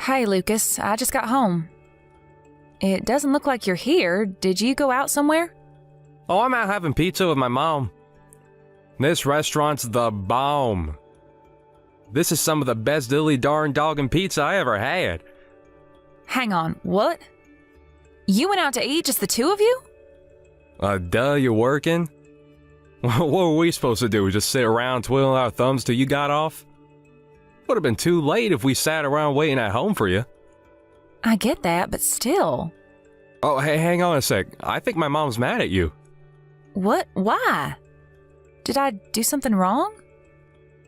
Hey, Lucas. I just got home. It doesn't look like you're here. Did you go out somewhere? Oh, I'm out having pizza with my mom. This restaurant's the bomb. This is some of the best dilly darn doggin' pizza I ever had. Hang on, what? You went out to eat, just the two of you? Duh, you working? What were we supposed to do, just sit around twiddling our thumbs till you got off? Would have been too late if we sat around waiting at home for you. I get that, but still. Oh, hey, hang on a sec. I think my mom's mad at you. What? Why? Did I do something wrong?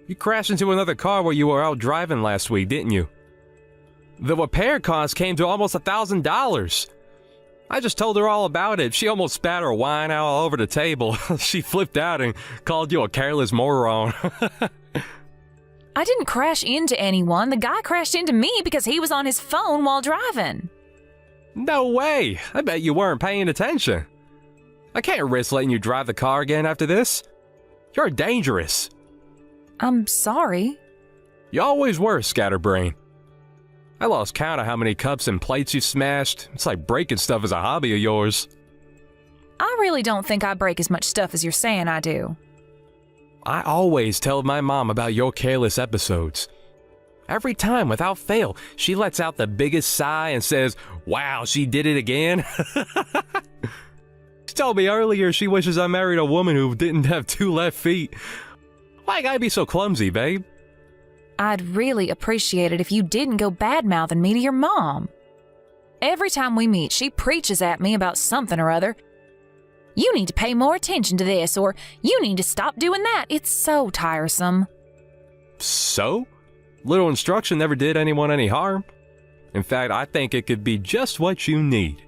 You crashed into another car while you were out driving last week, didn't you? The repair cost came to almost $1,000. I just told her all about it. She almost spat her wine out all over the table. She flipped out and called you a careless moron. I didn't crash into anyone. The guy crashed into me because he was on his phone while driving. No way! I bet you weren't paying attention. I can't risk letting you drive the car again after this. You're dangerous. I'm sorry. You always were, scatterbrain. I lost count of how many cups and plates you smashed. It's like breaking stuff is a hobby of yours. I really don't think I break as much stuff as you're saying I do. I always tell my mom about your careless episodes. Every time, without fail, she lets out the biggest sigh and says, "Wow, she did it again." She told me earlier she wishes I married a woman who didn't have two left feet. Why you gotta be so clumsy, babe? I'd really appreciate it if you didn't go bad-mouthing me to your mom. Every time we meet, she preaches at me about something or other. You need to pay more attention to this, or you need to stop doing that. It's so tiresome. So? Little instruction never did anyone any harm. In fact, I think it could be just what you need.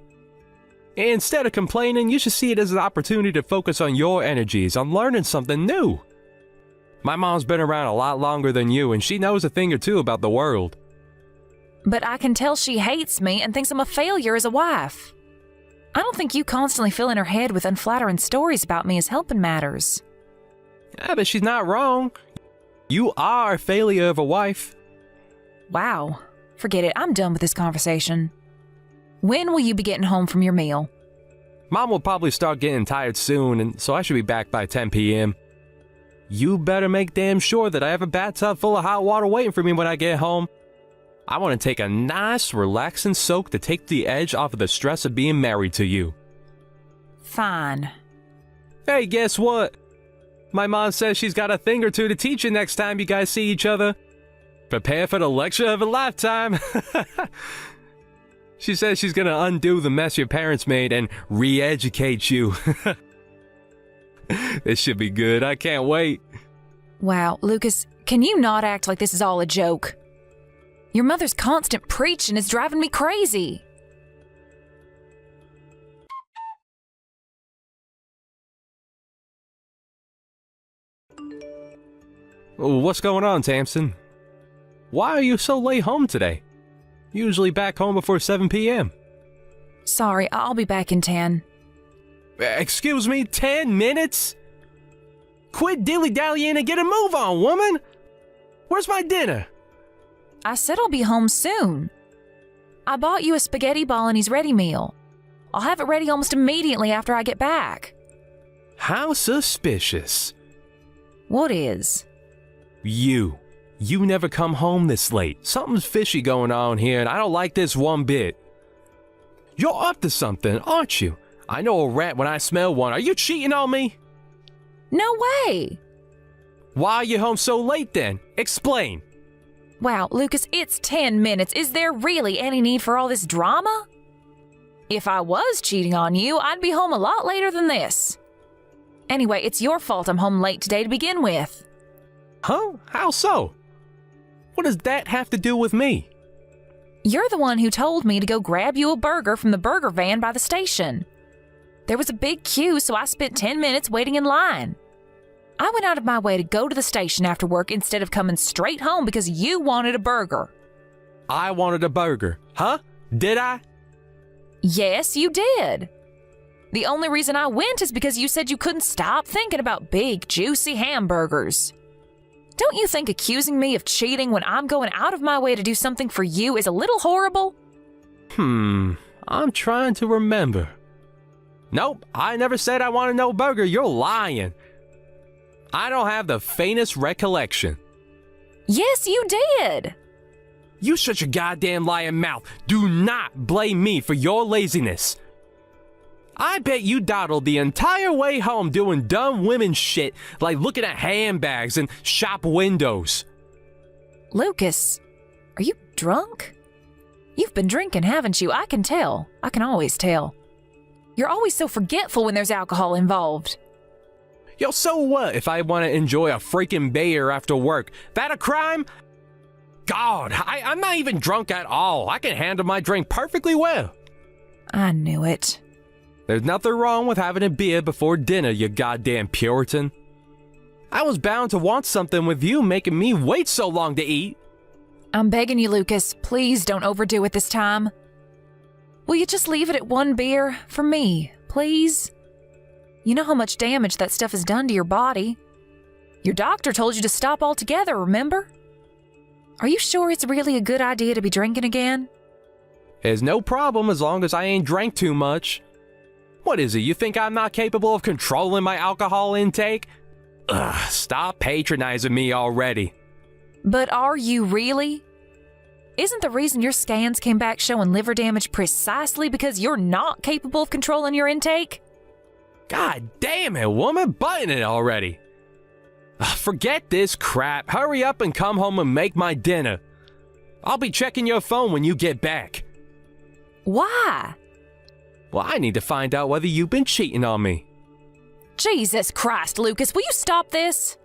Instead of complaining, you should see it as an opportunity to focus on your energies, on learning something new. My mom's been around a lot longer than you, and she knows a thing or two about the world. But I can tell she hates me and thinks I'm a failure as a wife. I don't think you constantly filling her head with unflattering stories about me is helping matters. Yeah, but she's not wrong. You are a failure of a wife. Wow. Forget it. I'm done with this conversation. When will you be getting home from your meal? Mom will probably start getting tired soon, and so I should be back by 10 p.m. You better make damn sure that I have a bathtub full of hot water waiting for me when I get home. I want to take a nice, relaxing soak to take the edge off of the stress of being married to you. Fine. Hey, guess what? My mom says she's got a thing or two to teach you next time you guys see each other. Prepare for the lecture of a lifetime. She says she's gonna undo the mess your parents made and re-educate you. This should be good. I can't wait. Wow, Lucas, can you not act like this is all a joke? Your mother's constant preaching is driving me crazy. What's going on, Tamsin? Why are you so late home today? Usually back home before 7 p.m. Sorry, I'll be back in 10. Excuse me, 10 minutes? Quit dilly-dallying and get a move on, woman! Where's my dinner? I said I'll be home soon. I bought you a spaghetti bolognese ready meal. I'll have it ready almost immediately after I get back. How suspicious. What is? You never come home this late. Something's fishy going on here, and I don't like this one bit. You're up to something, aren't you? I know a rat when I smell one. Are you cheating on me? No way! Why are you home so late then? Explain. Wow, Lucas, it's 10 minutes. Is there really any need for all this drama? If I was cheating on you, I'd be home a lot later than this. Anyway, it's your fault I'm home late today to begin with. Huh? How so? What does that have to do with me? You're the one who told me to go grab you a burger from the burger van by the station. There was a big queue, so I spent 10 minutes waiting in line. I went out of my way to go to the station after work instead of coming straight home because you wanted a burger. I wanted a burger. Huh? Did I? Yes, you did. The only reason I went is because you said you couldn't stop thinking about big, juicy hamburgers. Don't you think accusing me of cheating when I'm going out of my way to do something for you is a little horrible? I'm trying to remember. Nope, I never said I wanted no burger. You're lying. I don't have the faintest recollection. Yes, you did. You shut your goddamn lying mouth. Do not blame me for your laziness. I bet you dawdled the entire way home doing dumb women shit like looking at handbags and shop windows. Lucas, are you drunk? You've been drinking, haven't you? I can tell. I can always tell. You're always so forgetful when there's alcohol involved. Yo, so what if I want to enjoy a freaking beer after work? That a crime? God, I'm not even drunk at all. I can handle my drink perfectly well. I knew it. There's nothing wrong with having a beer before dinner, you goddamn Puritan. I was bound to want something with you making me wait so long to eat. I'm begging you, Lucas, please don't overdo it this time. Will you just leave it at one beer for me, please? You know how much damage that stuff has done to your body. Your doctor told you to stop altogether, remember? Are you sure it's really a good idea to be drinking again? There's no problem as long as I ain't drank too much. What is it, you think I'm not capable of controlling my alcohol intake? Ugh, stop patronizing me already. But are you really? Isn't the reason your scans came back showing liver damage precisely because you're not capable of controlling your intake? God damn it, woman, button it already. Forget this crap. Hurry up and come home and make my dinner. I'll be checking your phone when you get back. Why? Well, I need to find out whether you've been cheating on me. Jesus Christ, Lucas, will you stop this?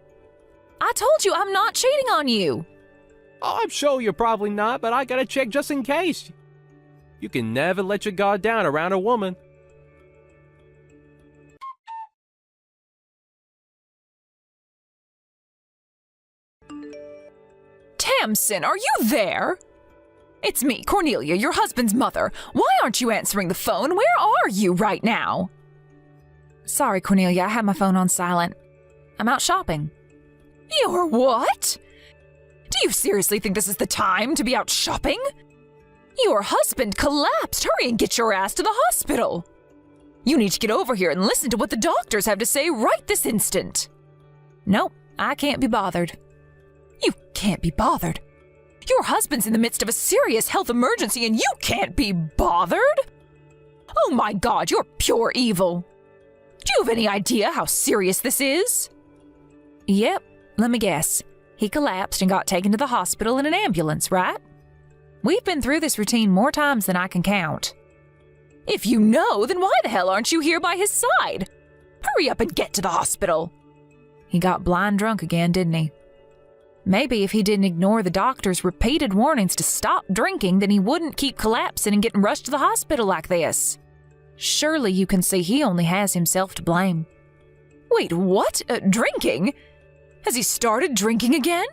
I told you I'm not cheating on you. Oh, I'm sure you're probably not, but I gotta check just in case. You can never let your guard down around a woman. Tamsin, are you there? It's me, Cornelia, your husband's mother. Why aren't you answering the phone? Where are you right now? Sorry, Cornelia, I have my phone on silent. I'm out shopping. You're what? Do you seriously think this is the time to be out shopping? Your husband collapsed. Hurry and get your ass to the hospital. You need to get over here and listen to what the doctors have to say right this instant. Nope, I can't be bothered. You can't be bothered. Your husband's in the midst of a serious health emergency and you can't be bothered? Oh my God, you're pure evil. Do you have any idea how serious this is? Yep, let me guess. He collapsed and got taken to the hospital in an ambulance, right? We've been through this routine more times than I can count. If you know, then why the hell aren't you here by his side? Hurry up and get to the hospital. He got blind drunk again, didn't he? Maybe if he didn't ignore the doctor's repeated warnings to stop drinking, then he wouldn't keep collapsing and getting rushed to the hospital like this. Surely you can see he only has himself to blame. Wait, what? Drinking? Has he started drinking again?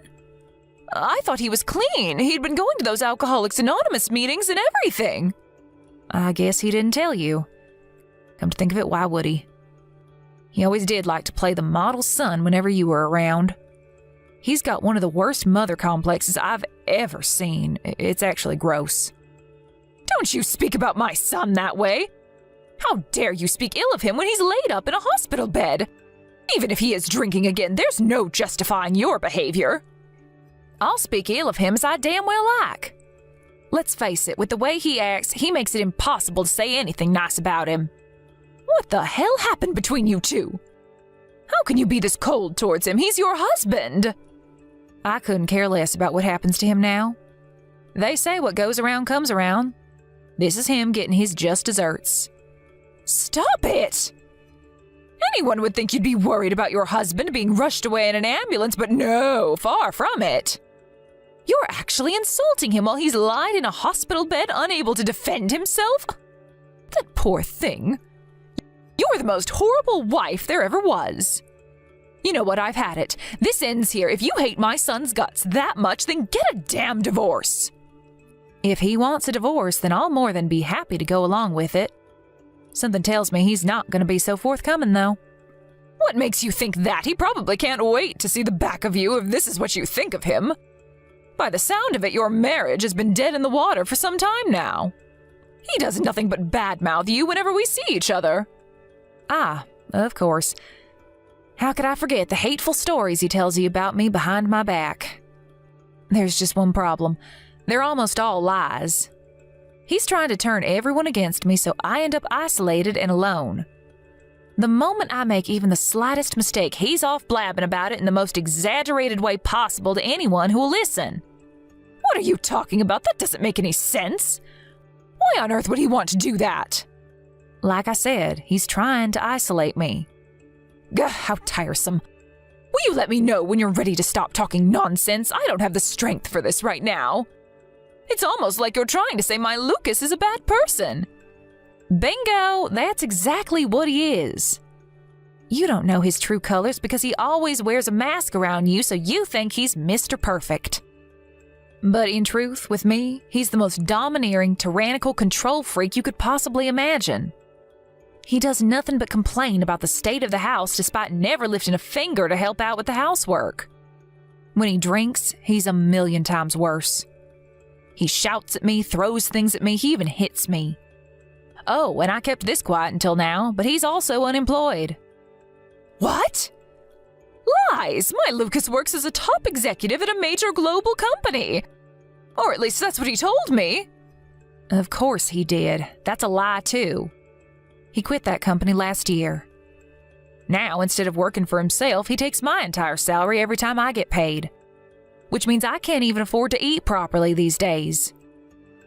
I thought he was clean. He'd been going to those Alcoholics Anonymous meetings and everything. I guess he didn't tell you. Come to think of it, why would he? He always did like to play the model son whenever you were around. He's got one of the worst mother complexes I've ever seen. It's actually gross. Don't you speak about my son that way. How dare you speak ill of him when he's laid up in a hospital bed? Even if he is drinking again, there's no justifying your behavior. I'll speak ill of him as I damn well like. Let's face it, with the way he acts, he makes it impossible to say anything nice about him. What the hell happened between you two? How can you be this cold towards him? He's your husband. I couldn't care less about what happens to him now. They say what goes around comes around. This is him getting his just desserts. Stop it! Anyone would think you'd be worried about your husband being rushed away in an ambulance, but no, far from it. You're actually insulting him while he's lying in a hospital bed, unable to defend himself. That poor thing. You're the most horrible wife there ever was. You know what, I've had it. This ends here. If you hate my son's guts that much, then get a damn divorce. If he wants a divorce, then I'll more than be happy to go along with it. Something tells me he's not going to be so forthcoming, though. What makes you think that? He probably can't wait to see the back of you if this is what you think of him. By the sound of it, your marriage has been dead in the water for some time now. He does nothing but badmouth you whenever we see each other. Ah, of course. How could I forget the hateful stories he tells you about me behind my back? There's just one problem. They're almost all lies. He's trying to turn everyone against me, so I end up isolated and alone. The moment I make even the slightest mistake, he's off blabbing about it in the most exaggerated way possible to anyone who will listen. What are you talking about? That doesn't make any sense. Why on earth would he want to do that? Like I said, he's trying to isolate me. Gah, how tiresome. Will you let me know when you're ready to stop talking nonsense? I don't have the strength for this right now. It's almost like you're trying to say my Lucas is a bad person. Bingo! That's exactly what he is. You don't know his true colors because he always wears a mask around you, so you think he's Mr. Perfect. But in truth, with me, he's the most domineering, tyrannical control freak you could possibly imagine. He does nothing but complain about the state of the house despite never lifting a finger to help out with the housework. When he drinks, he's a million times worse. He shouts at me, throws things at me, he even hits me. Oh, and I kept this quiet until now, but he's also unemployed. What? Lies! My Lucas works as a top executive at a major global company. Or at least that's what he told me. Of course he did. That's a lie, too. He quit that company last year. Now, instead of working for himself, he takes my entire salary every time I get paid. Which means I can't even afford to eat properly these days.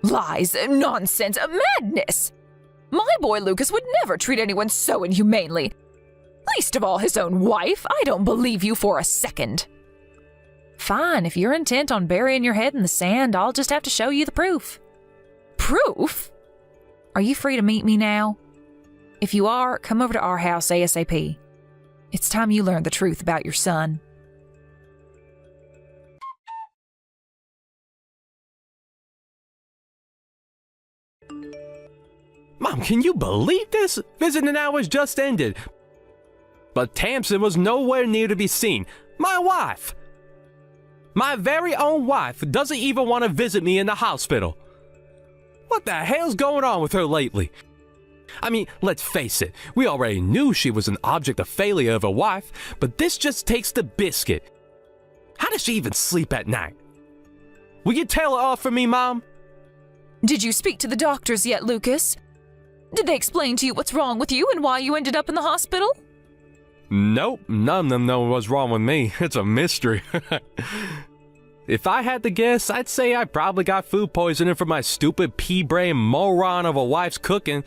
Lies, nonsense, madness! My boy Lucas would never treat anyone so inhumanely. Least of all his own wife. I don't believe you for a second. Fine, if you're intent on burying your head in the sand, I'll just have to show you the proof. Proof? Are you free to meet me now? If you are, come over to our house ASAP. It's time you learned the truth about your son. Mom, can you believe this? Visiting hours just ended. But Tamsin was nowhere near to be seen. My wife! My very own wife doesn't even want to visit me in the hospital. What the hell's going on with her lately? I mean, let's face it, we already knew she was an object of failure of a wife, but this just takes the biscuit. How does she even sleep at night? Will you tail her off for me, Mom? Did you speak to the doctors yet, Lucas? Did they explain to you what's wrong with you and why you ended up in the hospital? Nope, none of them know what's wrong with me. It's a mystery. If I had to guess, I'd say I probably got food poisoning from my stupid pea-brain moron of a wife's cooking.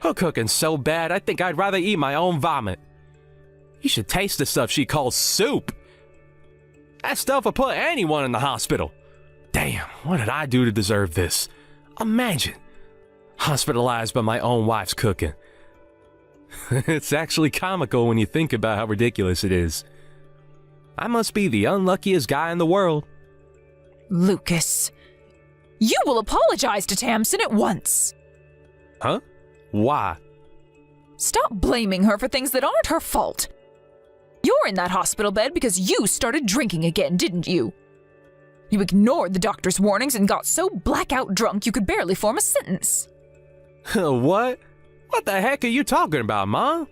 Her cooking's so bad, I think I'd rather eat my own vomit. You should taste the stuff she calls soup. That stuff will put anyone in the hospital. Damn, what did I do to deserve this? Imagine, hospitalized by my own wife's cooking. It's actually comical when you think about how ridiculous it is. I must be the unluckiest guy in the world. Lucas, you will apologize to Tamsin at once. Huh? Why? Stop blaming her for things that aren't her fault. You're in that hospital bed because you started drinking again, didn't you? You ignored the doctor's warnings and got so blackout drunk you could barely form a sentence. What? What the heck are you talking about, Mom?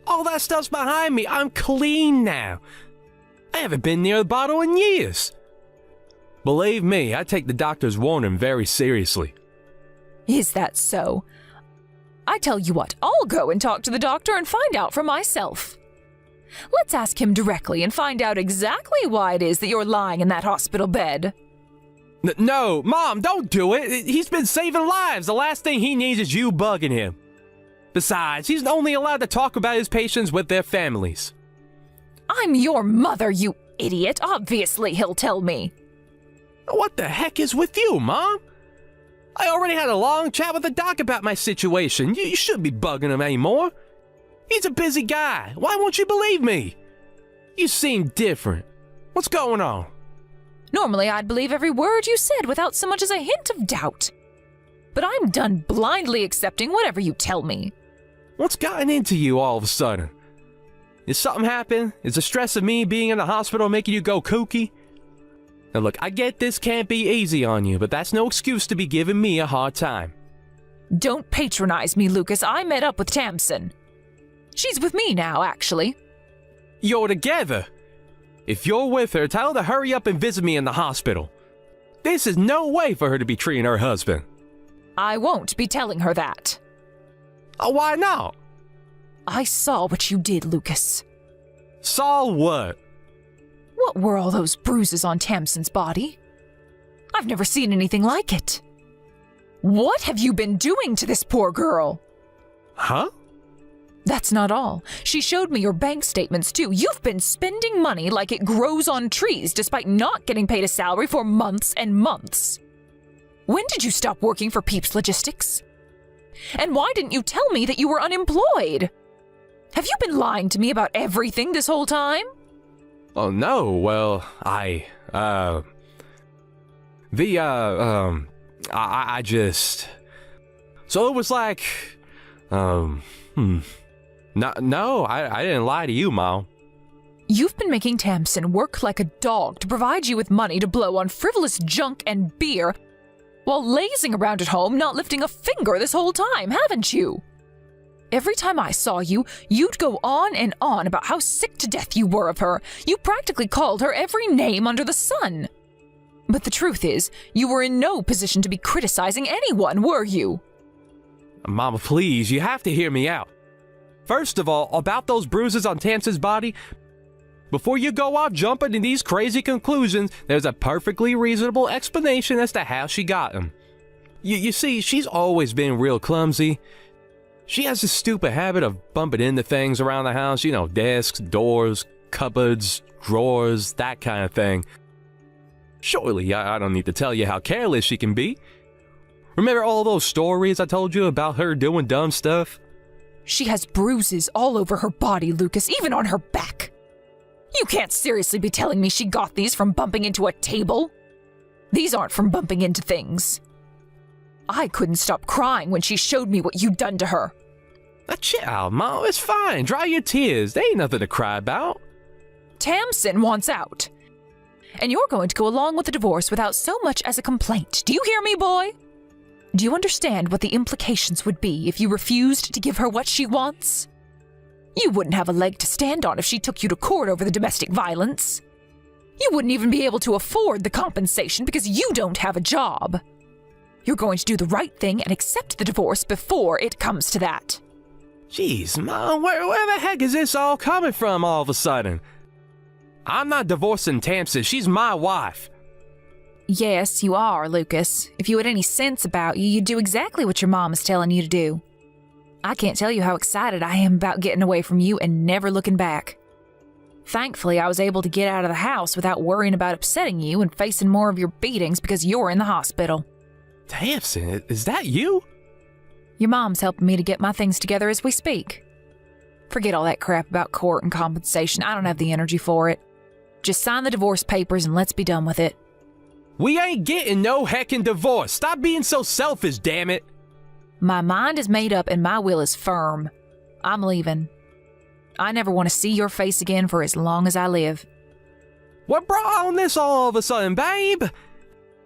All that stuff's behind me. I'm clean now. I haven't been near the bottle in years. Believe me, I take the doctor's warning very seriously. Is that so? I tell you what, I'll go and talk to the doctor and find out for myself. Let's ask him directly and find out exactly why it is that you're lying in that hospital bed. No, Mom, don't do it. He's been saving lives. The last thing he needs is you bugging him. Besides, he's only allowed to talk about his patients with their families. I'm your mother, you idiot. Obviously, he'll tell me. What the heck is with you, Mom? I already had a long chat with the doc about my situation. You shouldn't be bugging him anymore. He's a busy guy. Why won't you believe me? You seem different. What's going on? Normally, I'd believe every word you said without so much as a hint of doubt. But I'm done blindly accepting whatever you tell me. What's gotten into you all of a sudden? Is something happened? Is the stress of me being in the hospital making you go kooky? Now look, I get this can't be easy on you, but that's no excuse to be giving me a hard time. Don't patronize me, Lucas. I met up with Tamsin. She's with me now, actually. You're together. If you're with her, tell her to hurry up and visit me in the hospital. This is no way for her to be treating her husband. I won't be telling her that. Oh, why not? I saw what you did, Lucas. Saw what? What were all those bruises on Tamsin's body? I've never seen anything like it. What have you been doing to this poor girl? Huh? That's not all. She showed me your bank statements, too. You've been spending money like it grows on trees, despite not getting paid a salary for months and months. When did you stop working for Peep's Logistics? And why didn't you tell me that you were unemployed? Have you been lying to me about everything this whole time? Oh, no. Well, I just... So it was like, No, I didn't lie to you, Mom. You've been making Tamsin work like a dog to provide you with money to blow on frivolous junk and beer while lazing around at home, not lifting a finger this whole time, haven't you? Every time I saw you, you'd go on and on about how sick to death you were of her. You practically called her every name under the sun. But the truth is, you were in no position to be criticizing anyone, were you? Mama, please, you have to hear me out. First of all, about those bruises on Tamsin's body, before you go off jumping to these crazy conclusions, there's a perfectly reasonable explanation as to how she got them. You see, she's always been real clumsy. She has this stupid habit of bumping into things around the house, you know, desks, doors, cupboards, drawers, that kind of thing. Surely, I don't need to tell you how careless she can be. Remember all those stories I told you about her doing dumb stuff? She has bruises all over her body, Lucas, even on her back. You can't seriously be telling me she got these from bumping into a table. These aren't from bumping into things. I couldn't stop crying when she showed me what you'd done to her. Now, chill out, Mom. It's fine. Dry your tears. There ain't nothing to cry about. Tamsin wants out. And you're going to go along with the divorce without so much as a complaint. Do you hear me, boy? Do you understand what the implications would be if you refused to give her what she wants? You wouldn't have a leg to stand on if she took you to court over the domestic violence. You wouldn't even be able to afford the compensation because you don't have a job. You're going to do the right thing and accept the divorce before it comes to that. Jeez, Mom, where the heck is this all coming from all of a sudden? I'm not divorcing Tamsin. She's my wife. Yes, you are, Lucas. If you had any sense about you, you'd do exactly what your mom is telling you to do. I can't tell you how excited I am about getting away from you and never looking back. Thankfully, I was able to get out of the house without worrying about upsetting you and facing more of your beatings because you're in the hospital. Tamsin, is that you? Your mom's helping me to get my things together as we speak. Forget all that crap about court and compensation. I don't have the energy for it. Just sign the divorce papers and let's be done with it. We ain't getting no heckin' divorce. Stop being so selfish, damn it. My mind is made up and my will is firm. I'm leaving. I never want to see your face again for as long as I live. What brought on this all of a sudden, babe?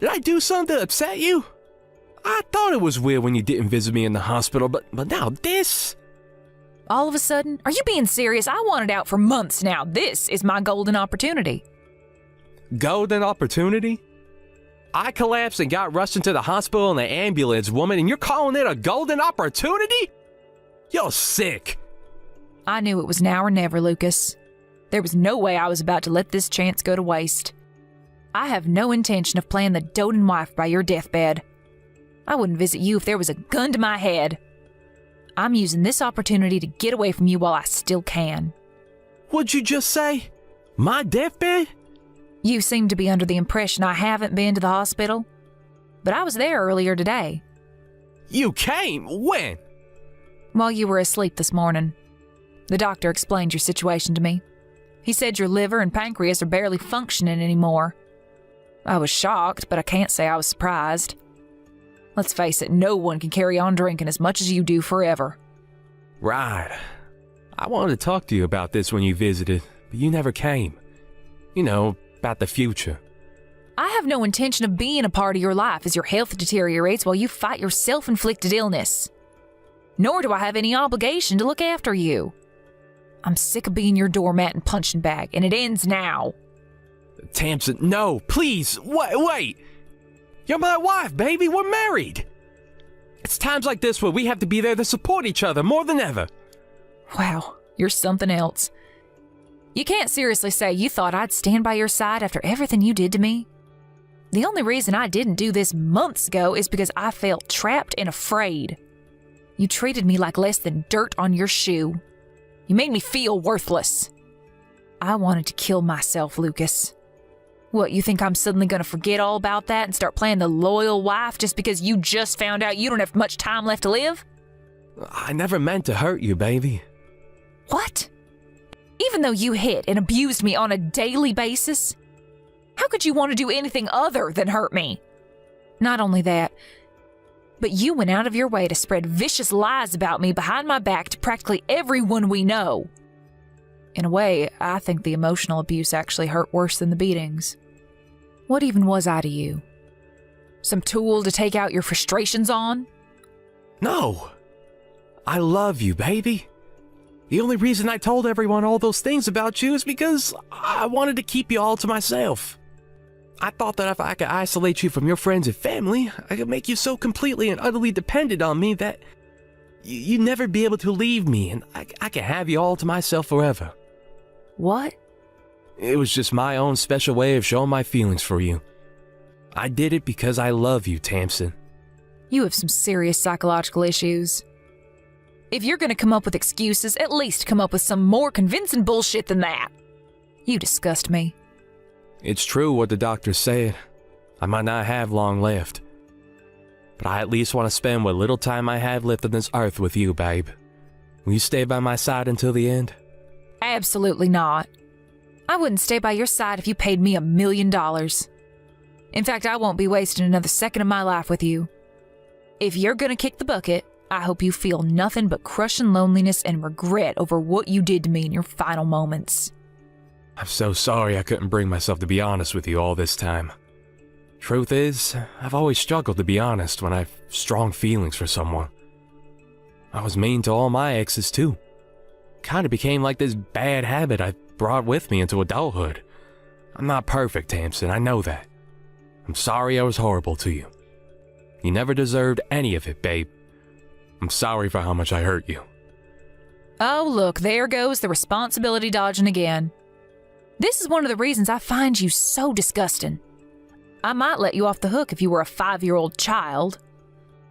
Did I do something to upset you? I thought it was weird when you didn't visit me in the hospital, but now this? All of a sudden? Are you being serious? I wanted out for months now. This is my golden opportunity. Golden opportunity? I collapsed and got rushed into the hospital in the ambulance, woman, and you're calling it a golden opportunity? You're sick. I knew it was now or never, Lucas. There was no way I was about to let this chance go to waste. I have no intention of playing the doting wife by your deathbed. I wouldn't visit you if there was a gun to my head. I'm using this opportunity to get away from you while I still can. What'd you just say? My deathbed? You seem to be under the impression I haven't been to the hospital. But I was there earlier today. You came? When? While you were asleep this morning. The doctor explained your situation to me. He said your liver and pancreas are barely functioning anymore. I was shocked, but I can't say I was surprised. Let's face it, no one can carry on drinking as much as you do forever. Right. I wanted to talk to you about this when you visited, but you never came. You know, about the future. I have no intention of being a part of your life as your health deteriorates while you fight your self-inflicted illness. Nor do I have any obligation to look after you. I'm sick of being your doormat and punching bag, and it ends now. Tamsin, no, please, wait. You're my wife, baby, we're married. It's times like this where we have to be there to support each other more than ever. Wow, you're something else. You can't seriously say you thought I'd stand by your side after everything you did to me. The only reason I didn't do this months ago is because I felt trapped and afraid. You treated me like less than dirt on your shoe. You made me feel worthless. I wanted to kill myself, Lucas. What, you think I'm suddenly going to forget all about that and start playing the loyal wife just because you just found out you don't have much time left to live? I never meant to hurt you, baby. What? Even though you hit and abused me on a daily basis? How could you want to do anything other than hurt me? Not only that, but you went out of your way to spread vicious lies about me behind my back to practically everyone we know. In a way, I think the emotional abuse actually hurt worse than the beatings. What even was I to you? Some tool to take out your frustrations on? No. I love you, baby. The only reason I told everyone all those things about you is because I wanted to keep you all to myself. I thought that if I could isolate you from your friends and family, I could make you so completely and utterly dependent on me that you'd never be able to leave me, and I could have you all to myself forever. What? It was just my own special way of showing my feelings for you. I did it because I love you, Tamsin. You have some serious psychological issues. If you're going to come up with excuses, at least come up with some more convincing bullshit than that. You disgust me. It's true what the doctor said. I might not have long left. But I at least want to spend what little time I have left on this earth with you, babe. Will you stay by my side until the end? Absolutely not. I wouldn't stay by your side if you paid me $1 million. In fact, I won't be wasting another second of my life with you. If you're going to kick the bucket, I hope you feel nothing but crushing loneliness and regret over what you did to me in your final moments. I'm so sorry I couldn't bring myself to be honest with you all this time. Truth is, I've always struggled to be honest when I've strong feelings for someone. I was mean to all my exes too. Kinda became like this bad habit I brought with me into adulthood. I'm not perfect, Tamsin, I know that. I'm sorry I was horrible to you. You never deserved any of it, babe. I'm sorry for how much I hurt you. Oh, look, there goes the responsibility dodging again. This is one of the reasons I find you so disgusting. I might let you off the hook if you were a 5-year-old child,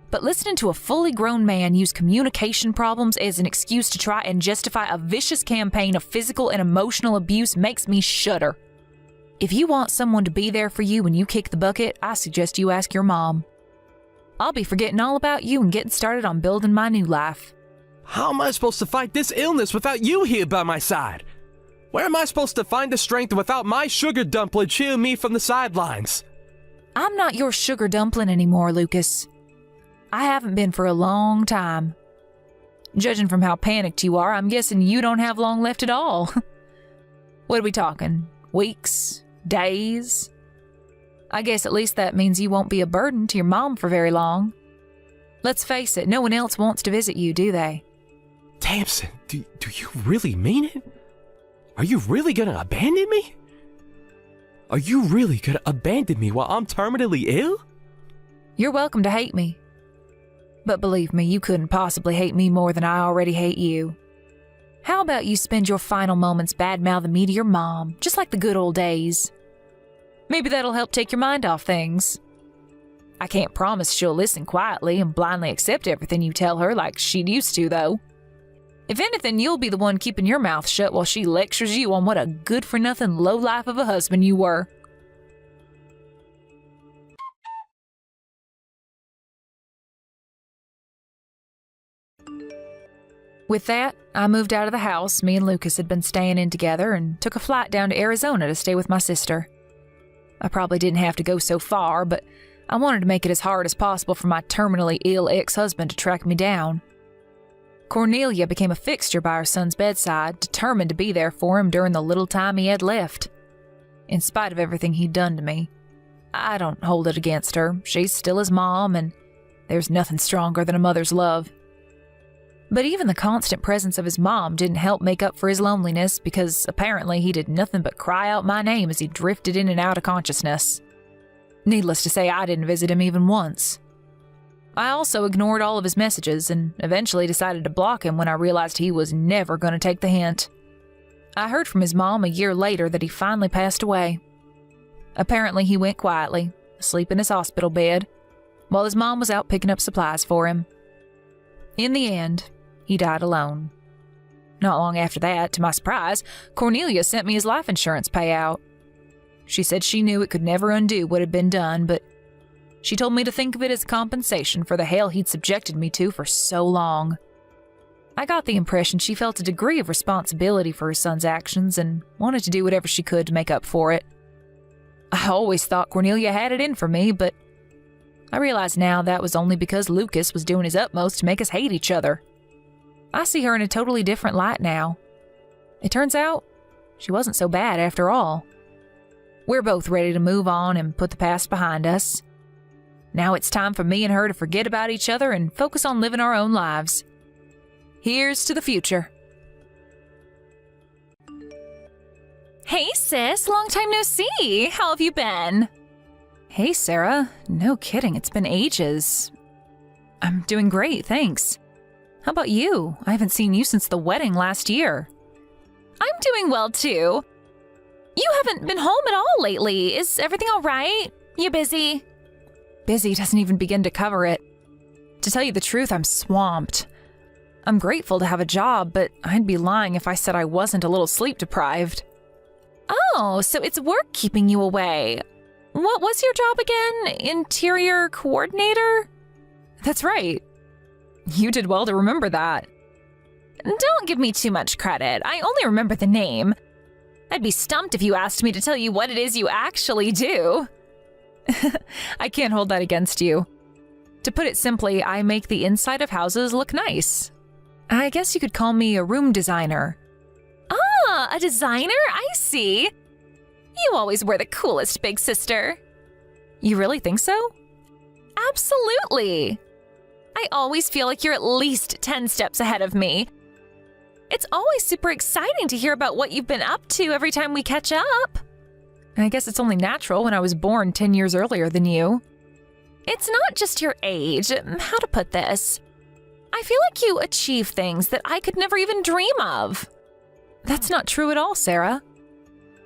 but listening to a fully grown man use communication problems as an excuse to try and justify a vicious campaign of physical and emotional abuse makes me shudder. If you want someone to be there for you when you kick the bucket, I suggest you ask your mom. I'll be forgetting all about you and getting started on building my new life. How am I supposed to fight this illness without you here by my side? Where am I supposed to find the strength without my sugar dumpling cheering me from the sidelines? I'm not your sugar dumpling anymore, Lucas. I haven't been for a long time. Judging from how panicked you are, I'm guessing you don't have long left at all. What are we talking? Weeks? Days? I guess at least that means you won't be a burden to your mom for very long. Let's face it, no one else wants to visit you, do they? Tamsin, do you really mean it? Are you really gonna abandon me? Are you really gonna abandon me while I'm terminally ill? You're welcome to hate me. But believe me, you couldn't possibly hate me more than I already hate you. How about you spend your final moments bad-mouthing me to your mom, just like the good old days? Maybe that'll help take your mind off things. I can't promise she'll listen quietly and blindly accept everything you tell her like she'd used to, though. If anything, you'll be the one keeping your mouth shut while she lectures you on what a good-for-nothing lowlife of a husband you were. With that, I moved out of the house me and Lucas had been staying in together and took a flight down to Arizona to stay with my sister. I probably didn't have to go so far, but I wanted to make it as hard as possible for my terminally ill ex-husband to track me down. Of Cornelia became a fixture by our son's bedside, determined to be there for him during the little time he had left. In spite of everything he'd done to me, I don't hold it against her. She's still his mom, and there's nothing stronger than a mother's love. But even the constant presence of his mom didn't help make up for his loneliness, because apparently he did nothing but cry out my name as he drifted in and out of consciousness. Needless to say, I didn't visit him even once. I also ignored all of his messages and eventually decided to block him when I realized he was never going to take the hint. I heard from his mom a year later that he finally passed away. Apparently he went quietly, asleep in his hospital bed, while his mom was out picking up supplies for him. In the end, he died alone. Not long after that, to my surprise, Cornelia sent me his life insurance payout. She said she knew it could never undo what had been done, but she told me to think of it as compensation for the hell he'd subjected me to for so long. I got the impression she felt a degree of responsibility for her son's actions and wanted to do whatever she could to make up for it. I always thought Cornelia had it in for me, but I realize now that was only because Lucas was doing his utmost to make us hate each other. I see her in a totally different light now. It turns out she wasn't so bad after all. We're both ready to move on and put the past behind us. Now it's time for me and her to forget about each other and focus on living our own lives. Here's to the future. Hey sis, long time no see. How have you been? Hey Sarah, no kidding, it's been ages. I'm doing great, thanks. How about you? I haven't seen you since the wedding last year. I'm doing well too. You haven't been home at all lately. Is everything all right? You busy? Busy doesn't even begin to cover it. To tell you the truth, I'm swamped. I'm grateful to have a job, but I'd be lying if I said I wasn't a little sleep deprived. Oh, so it's work keeping you away. What was your job again? Interior coordinator? That's right. You did well to remember that. Don't give me too much credit. I only remember the name. I'd be stumped if you asked me to tell you what it is you actually do. I can't hold that against you. To put it simply, I make the inside of houses look nice. I guess you could call me a room designer. Ah, a designer? I see. You always were the coolest, big sister. You really think so? Absolutely. I always feel like you're at least 10 steps ahead of me. It's always super exciting to hear about what you've been up to every time we catch up. I guess it's only natural when I was born 10 years earlier than you. It's not just your age. How to put this? I feel like you achieve things that I could never even dream of. That's not true at all, Sarah.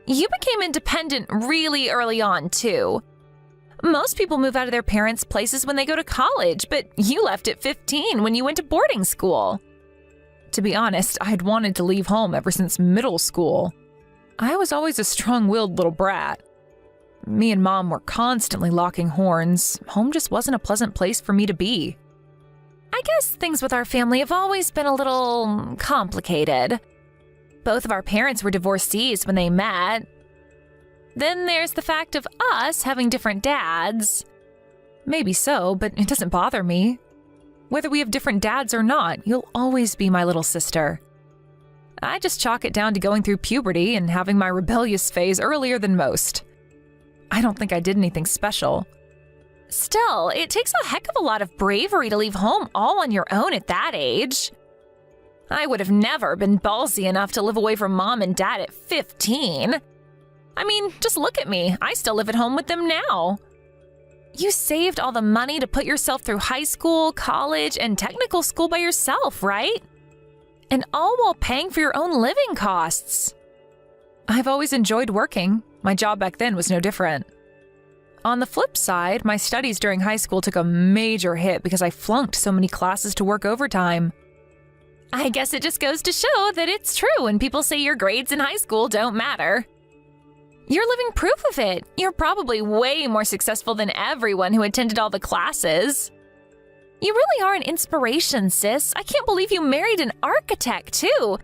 You became independent really early on, too. Most people move out of their parents' places when they go to college, but you left at 15 when you went to boarding school. To be honest, I had wanted to leave home ever since middle school. I was always a strong-willed little brat. Me and Mom were constantly locking horns. Home just wasn't a pleasant place for me to be. I guess things with our family have always been a little complicated. Both of our parents were divorcees when they met. Then there's the fact of us having different dads. Maybe so, but it doesn't bother me. Whether we have different dads or not, you'll always be my little sister. I just chalk it down to going through puberty and having my rebellious phase earlier than most. I don't think I did anything special. Still, it takes a heck of a lot of bravery to leave home all on your own at that age. I would have never been ballsy enough to live away from Mom and Dad at 15. I mean, just look at me. I still live at home with them now. You saved all the money to put yourself through high school, college, and technical school by yourself, right? And all while paying for your own living costs. I've always enjoyed working. My job back then was no different. On the flip side, my studies during high school took a major hit because I flunked so many classes to work overtime. I guess it just goes to show that it's true when people say your grades in high school don't matter. You're living proof of it. You're probably way more successful than everyone who attended all the classes. You really are an inspiration, sis. I can't believe you married an architect, too.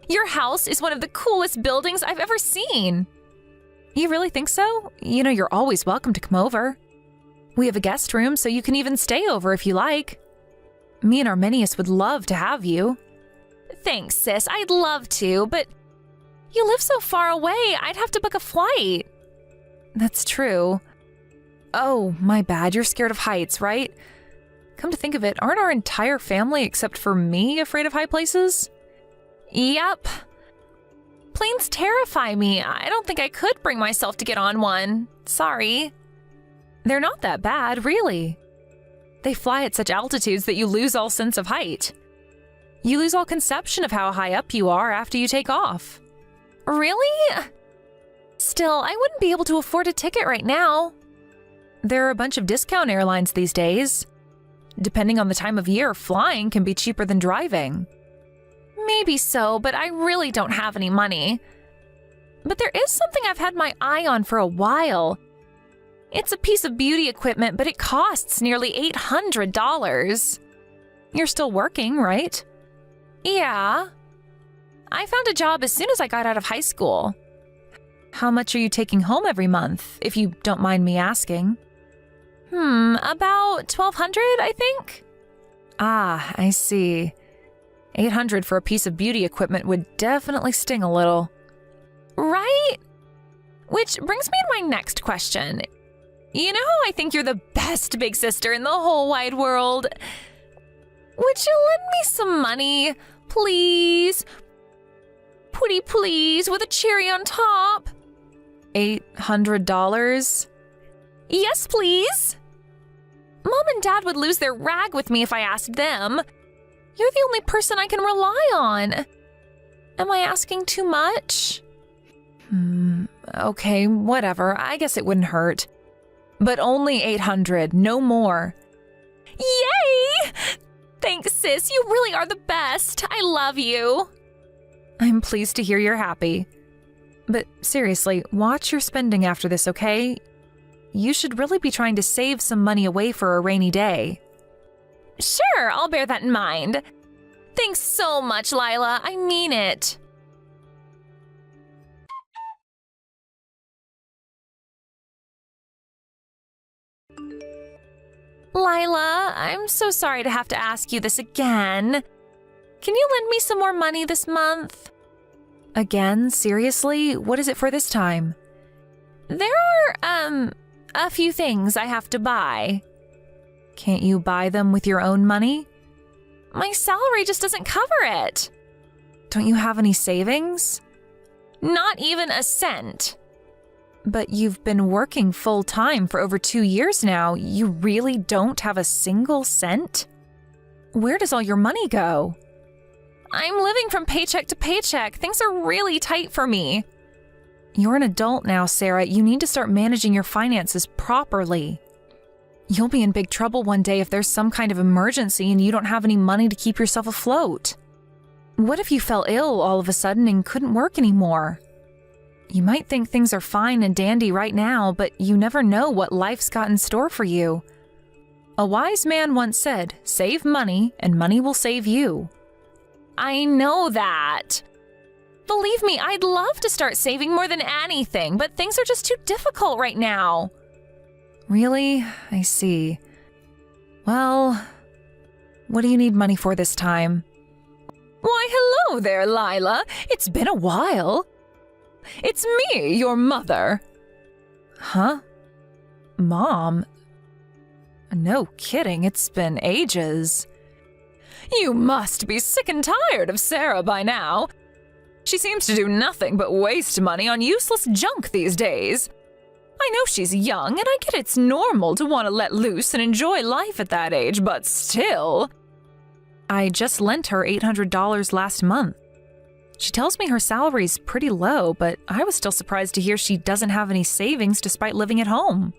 Your house is one of the coolest buildings I've ever seen. You really think so? You know, you're always welcome to come over. We have a guest room, so you can even stay over if you like. Me and Arminius would love to have you. Thanks, sis. I'd love to, but you live so far away, I'd have to book a flight. That's true. Oh, my bad. You're scared of heights, right? Come to think of it, aren't our entire family except for me afraid of high places? Yep. Planes terrify me. I don't think I could bring myself to get on one. Sorry. They're not that bad, really. They fly at such altitudes that you lose all sense of height. You lose all conception of how high up you are after you take off. Really? Still, I wouldn't be able to afford a ticket right now. There are a bunch of discount airlines these days. Depending on the time of year, flying can be cheaper than driving. Maybe so, but I really don't have any money. But there is something I've had my eye on for a while. It's a piece of beauty equipment, but it costs nearly $800. You're still working, right? Yeah. I found a job as soon as I got out of high school. How much are you taking home every month, if you don't mind me asking? About $1,200, I think. Ah, I see. $800 for a piece of beauty equipment would definitely sting a little. Right? Which brings me to my next question. You know how I think you're the best big sister in the whole wide world? Would you lend me some money, please? Pretty please, with a cherry on top. $800? Yes, please. Mom and Dad would lose their rag with me if I asked them. You're the only person I can rely on. Am I asking too much? Okay, whatever. I guess it wouldn't hurt. But only $800, no more. Yay! Thanks, sis. You really are the best. I love you. I'm pleased to hear you're happy. But seriously, watch your spending after this, okay? You should really be trying to save some money away for a rainy day. Sure, I'll bear that in mind. Thanks so much, Lila. I mean it. Lila, I'm so sorry to have to ask you this again. Can you lend me some more money this month? Again? Seriously? What is it for this time? There are, a few things I have to buy. Can't you buy them with your own money? My salary just doesn't cover it. Don't you have any savings? Not even a cent. But you've been working full-time for over 2 years now. You really don't have a single cent? Where does all your money go? I'm living from paycheck to paycheck. Things are really tight for me. You're an adult now, Sarah. You need to start managing your finances properly. You'll be in big trouble one day if there's some kind of emergency and you don't have any money to keep yourself afloat. What if you fell ill all of a sudden and couldn't work anymore? You might think things are fine and dandy right now, but you never know what life's got in store for you. A wise man once said, "Save money, and money will save you." I know that. Believe me, I'd love to start saving more than anything, but things are just too difficult right now. Really? I see. Well, what do you need money for this time? Why, hello there, Lila. It's been a while. It's me, your mother. Huh? Mom? No kidding, it's been ages. You must be sick and tired of Sarah by now. She seems to do nothing but waste money on useless junk these days. I know she's young, and I get it's normal to want to let loose and enjoy life at that age, but still. I just lent her $800 last month. She tells me her salary's pretty low, but I was still surprised to hear she doesn't have any savings despite living at home.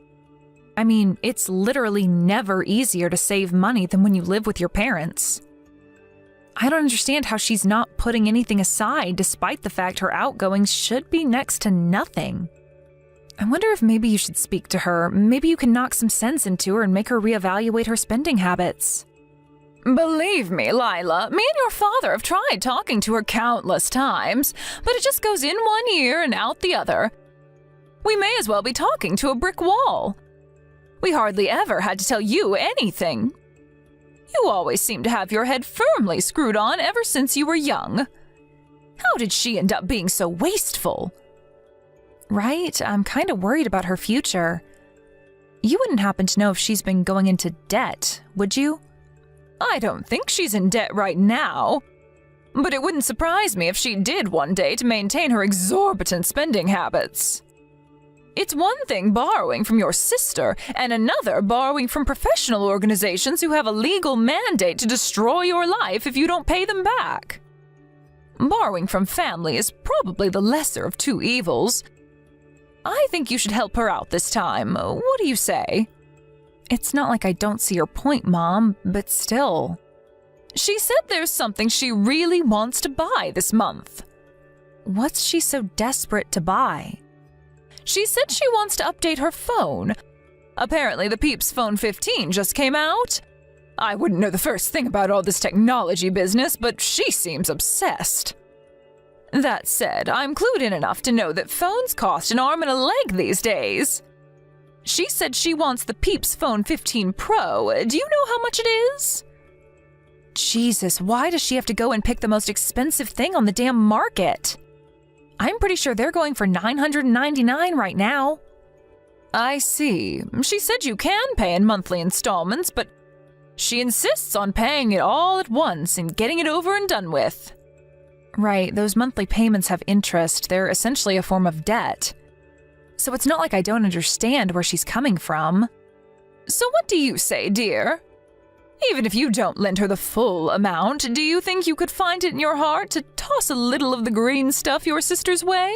I mean, it's literally never easier to save money than when you live with your parents. I don't understand how she's not putting anything aside despite the fact her outgoings should be next to nothing. I wonder if maybe you should speak to her. Maybe you can knock some sense into her and make her reevaluate her spending habits. Believe me, Lila, me and your father have tried talking to her countless times, but it just goes in one ear and out the other. We may as well be talking to a brick wall. We hardly ever had to tell you anything. You always seem to have your head firmly screwed on ever since you were young. How did she end up being so wasteful? Right? I'm kind of worried about her future. You wouldn't happen to know if she's been going into debt, would you? I don't think she's in debt right now. But it wouldn't surprise me if she did one day to maintain her exorbitant spending habits. It's one thing borrowing from your sister, and another borrowing from professional organizations who have a legal mandate to destroy your life if you don't pay them back. Borrowing from family is probably the lesser of two evils. I think you should help her out this time. What do you say? It's not like I don't see your point, Mom, but still. She said there's something she really wants to buy this month. What's she so desperate to buy? She said she wants to update her phone. Apparently the Peep's phone 15 just came out. I wouldn't know the first thing about all this technology business, but she seems obsessed. That said, I'm clued in enough to know that phones cost an arm and a leg these days. She said she wants the Peep's phone 15 Pro. Do you know how much it is? Jesus, why does she have to go and pick the most expensive thing on the damn market? I'm pretty sure they're going for $999 right now. I see. She said you can pay in monthly installments, but she insists on paying it all at once and getting it over and done with. Right, those monthly payments have interest. They're essentially a form of debt. So it's not like I don't understand where she's coming from. So what do you say, dear? Even if you don't lend her the full amount, do you think you could find it in your heart to toss a little of the green stuff your sister's way?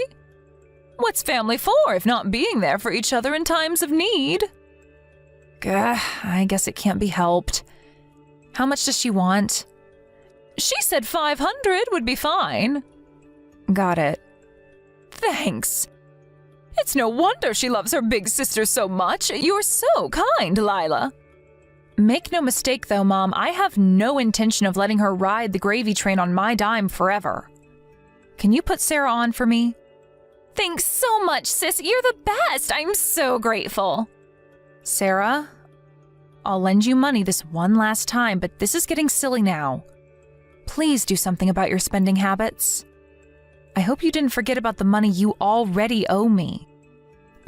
What's family for if not being there for each other in times of need? I guess it can't be helped. How much does she want? She said 500 would be fine. Got it. Thanks. It's no wonder she loves her big sister so much. You're so kind, Lila. Make no mistake, though, Mom, I have no intention of letting her ride the gravy train on my dime forever. Can you put Sarah on for me? Thanks so much, sis. You're the best. I'm so grateful. Sarah, I'll lend you money this one last time, but this is getting silly now. Please do something about your spending habits. I hope you didn't forget about the money you already owe me.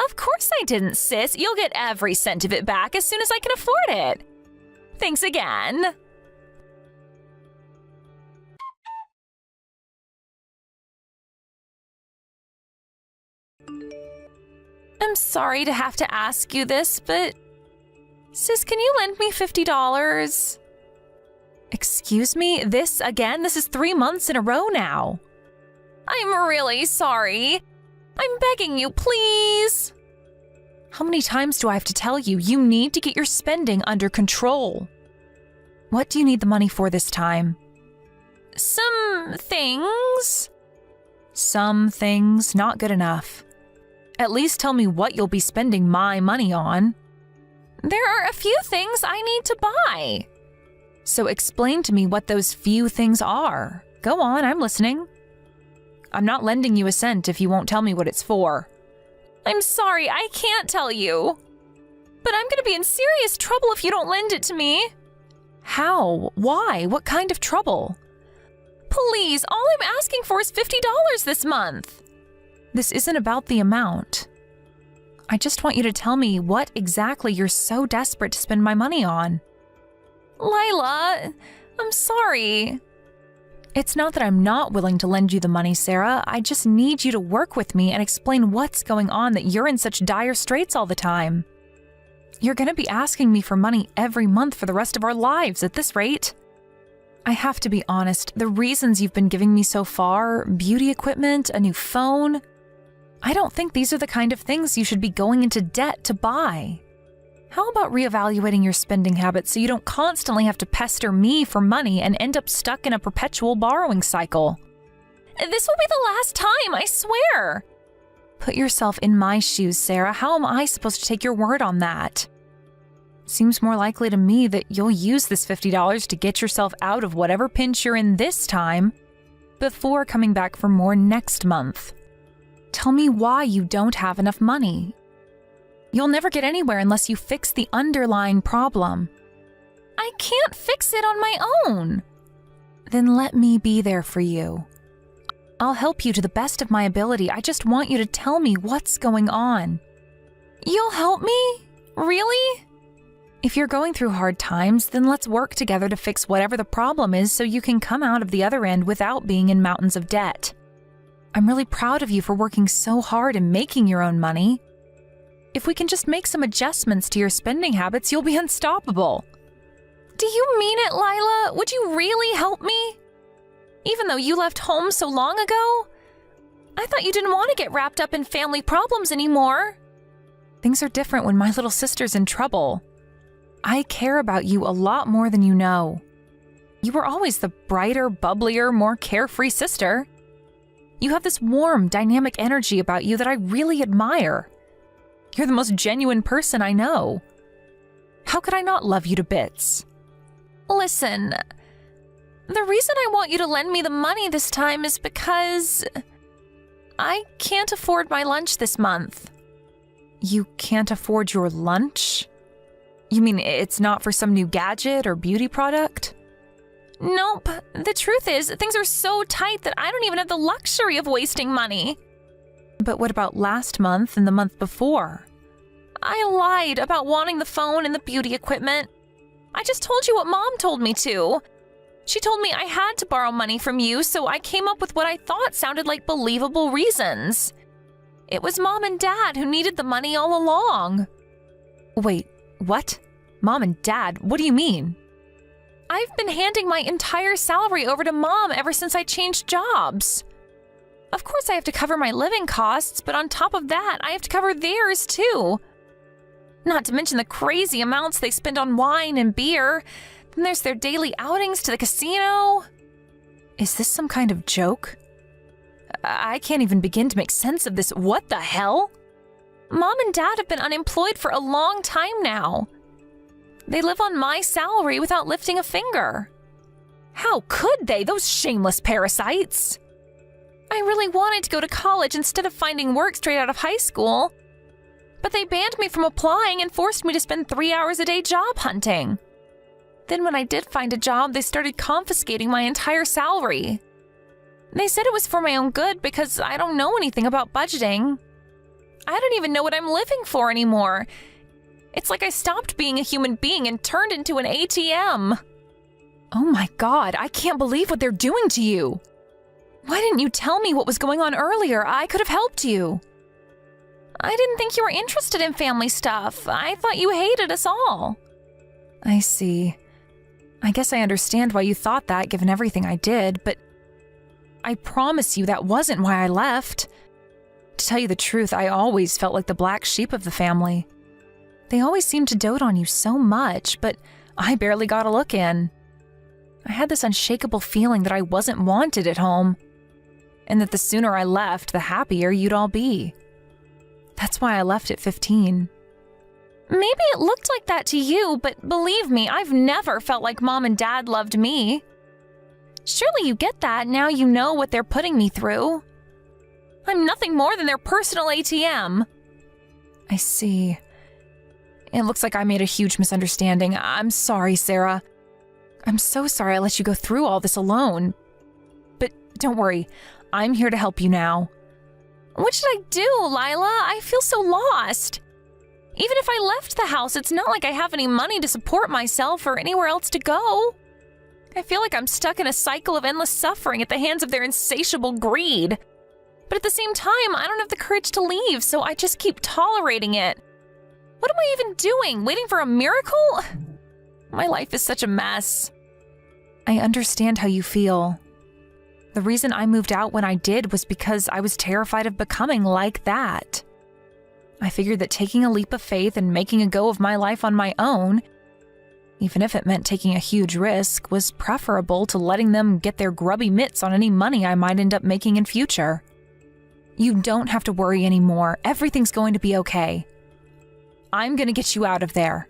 Of course I didn't, sis. You'll get every cent of it back as soon as I can afford it. Thanks again. I'm sorry to have to ask you this, but sis, can you lend me $50? Excuse me? This again? This is 3 months in a row now. I'm really sorry. I'm begging you, please. How many times do I have to tell you? You need to get your spending under control. What do you need the money for this time? Some things. Some things? Not good enough. At least tell me what you'll be spending my money on. There are a few things I need to buy. So explain to me what those few things are. Go on, I'm listening. I'm not lending you a cent if you won't tell me what it's for. I'm sorry, I can't tell you. But I'm gonna be in serious trouble if you don't lend it to me. How? Why? What kind of trouble? Please, all I'm asking for is $50 this month. This isn't about the amount. I just want you to tell me what exactly you're so desperate to spend my money on. Lila, I'm sorry. It's not that I'm not willing to lend you the money, Sarah. I just need you to work with me and explain what's going on that you're in such dire straits all the time. You're going to be asking me for money every month for the rest of our lives at this rate. I have to be honest, the reasons you've been giving me so far, beauty equipment, a new phone, I don't think these are the kind of things you should be going into debt to buy. How about reevaluating your spending habits so you don't constantly have to pester me for money and end up stuck in a perpetual borrowing cycle? This will be the last time, I swear. Put yourself in my shoes, Sarah. How am I supposed to take your word on that? Seems more likely to me that you'll use this $50 to get yourself out of whatever pinch you're in this time before coming back for more next month. Tell me why you don't have enough money. You'll never get anywhere unless you fix the underlying problem. I can't fix it on my own. Then let me be there for you. I'll help you to the best of my ability. I just want you to tell me what's going on. You'll help me? Really? If you're going through hard times, then let's work together to fix whatever the problem is so you can come out of the other end without being in mountains of debt. I'm really proud of you for working so hard and making your own money. If we can just make some adjustments to your spending habits, you'll be unstoppable. Do you mean it, Lila? Would you really help me? Even though you left home so long ago? I thought you didn't want to get wrapped up in family problems anymore. Things are different when my little sister's in trouble. I care about you a lot more than you know. You were always the brighter, bubblier, more carefree sister. You have this warm, dynamic energy about you that I really admire. You're the most genuine person I know. How could I not love you to bits? Listen, the reason I want you to lend me the money this time is because I can't afford my lunch this month. You can't afford your lunch? You mean it's not for some new gadget or beauty product? Nope. The truth is, things are so tight that I don't even have the luxury of wasting money. But what about last month and the month before? I lied about wanting the phone and the beauty equipment. I just told you what Mom told me to. She told me I had to borrow money from you, so I came up with what I thought sounded like believable reasons. It was Mom and Dad who needed the money all along. Wait, what? Mom and Dad? What do you mean? I've been handing my entire salary over to Mom ever since I changed jobs. Of course I have to cover my living costs, but on top of that, I have to cover theirs too. Not to mention the crazy amounts they spend on wine and beer. Then there's their daily outings to the casino. Is this some kind of joke? I can't even begin to make sense of this. What the hell? Mom and Dad have been unemployed for a long time now. They live on my salary without lifting a finger. How could they, those shameless parasites? I really wanted to go to college instead of finding work straight out of high school. But they banned me from applying and forced me to spend 3 hours a day job hunting. Then when I did find a job, they started confiscating my entire salary. They said it was for my own good because I don't know anything about budgeting. I don't even know what I'm living for anymore. It's like I stopped being a human being and turned into an ATM. Oh my God, I can't believe what they're doing to you. Why didn't you tell me what was going on earlier? I could have helped you. I didn't think you were interested in family stuff. I thought you hated us all. I see. I guess I understand why you thought that, given everything I did, but I promise you that wasn't why I left. To tell you the truth, I always felt like the black sheep of the family. They always seemed to dote on you so much, but I barely got a look in. I had this unshakable feeling that I wasn't wanted at home, and that the sooner I left, the happier you'd all be. That's why I left at 15. Maybe it looked like that to you, but believe me, I've never felt like Mom and Dad loved me. Surely you get that now you know what they're putting me through. I'm nothing more than their personal ATM. I see. It looks like I made a huge misunderstanding. I'm sorry, Sarah. I'm so sorry I let you go through all this alone. But don't worry, I'm here to help you now. What should I do, Lila? I feel so lost. Even if I left the house, it's not like I have any money to support myself or anywhere else to go. I feel like I'm stuck in a cycle of endless suffering at the hands of their insatiable greed. But at the same time, I don't have the courage to leave, so I just keep tolerating it. What am I even doing? Waiting for a miracle? My life is such a mess. I understand how you feel. The reason I moved out when I did was because I was terrified of becoming like that. I figured that taking a leap of faith and making a go of my life on my own, even if it meant taking a huge risk, was preferable to letting them get their grubby mitts on any money I might end up making in future. You don't have to worry anymore. Everything's going to be okay. I'm going to get you out of there.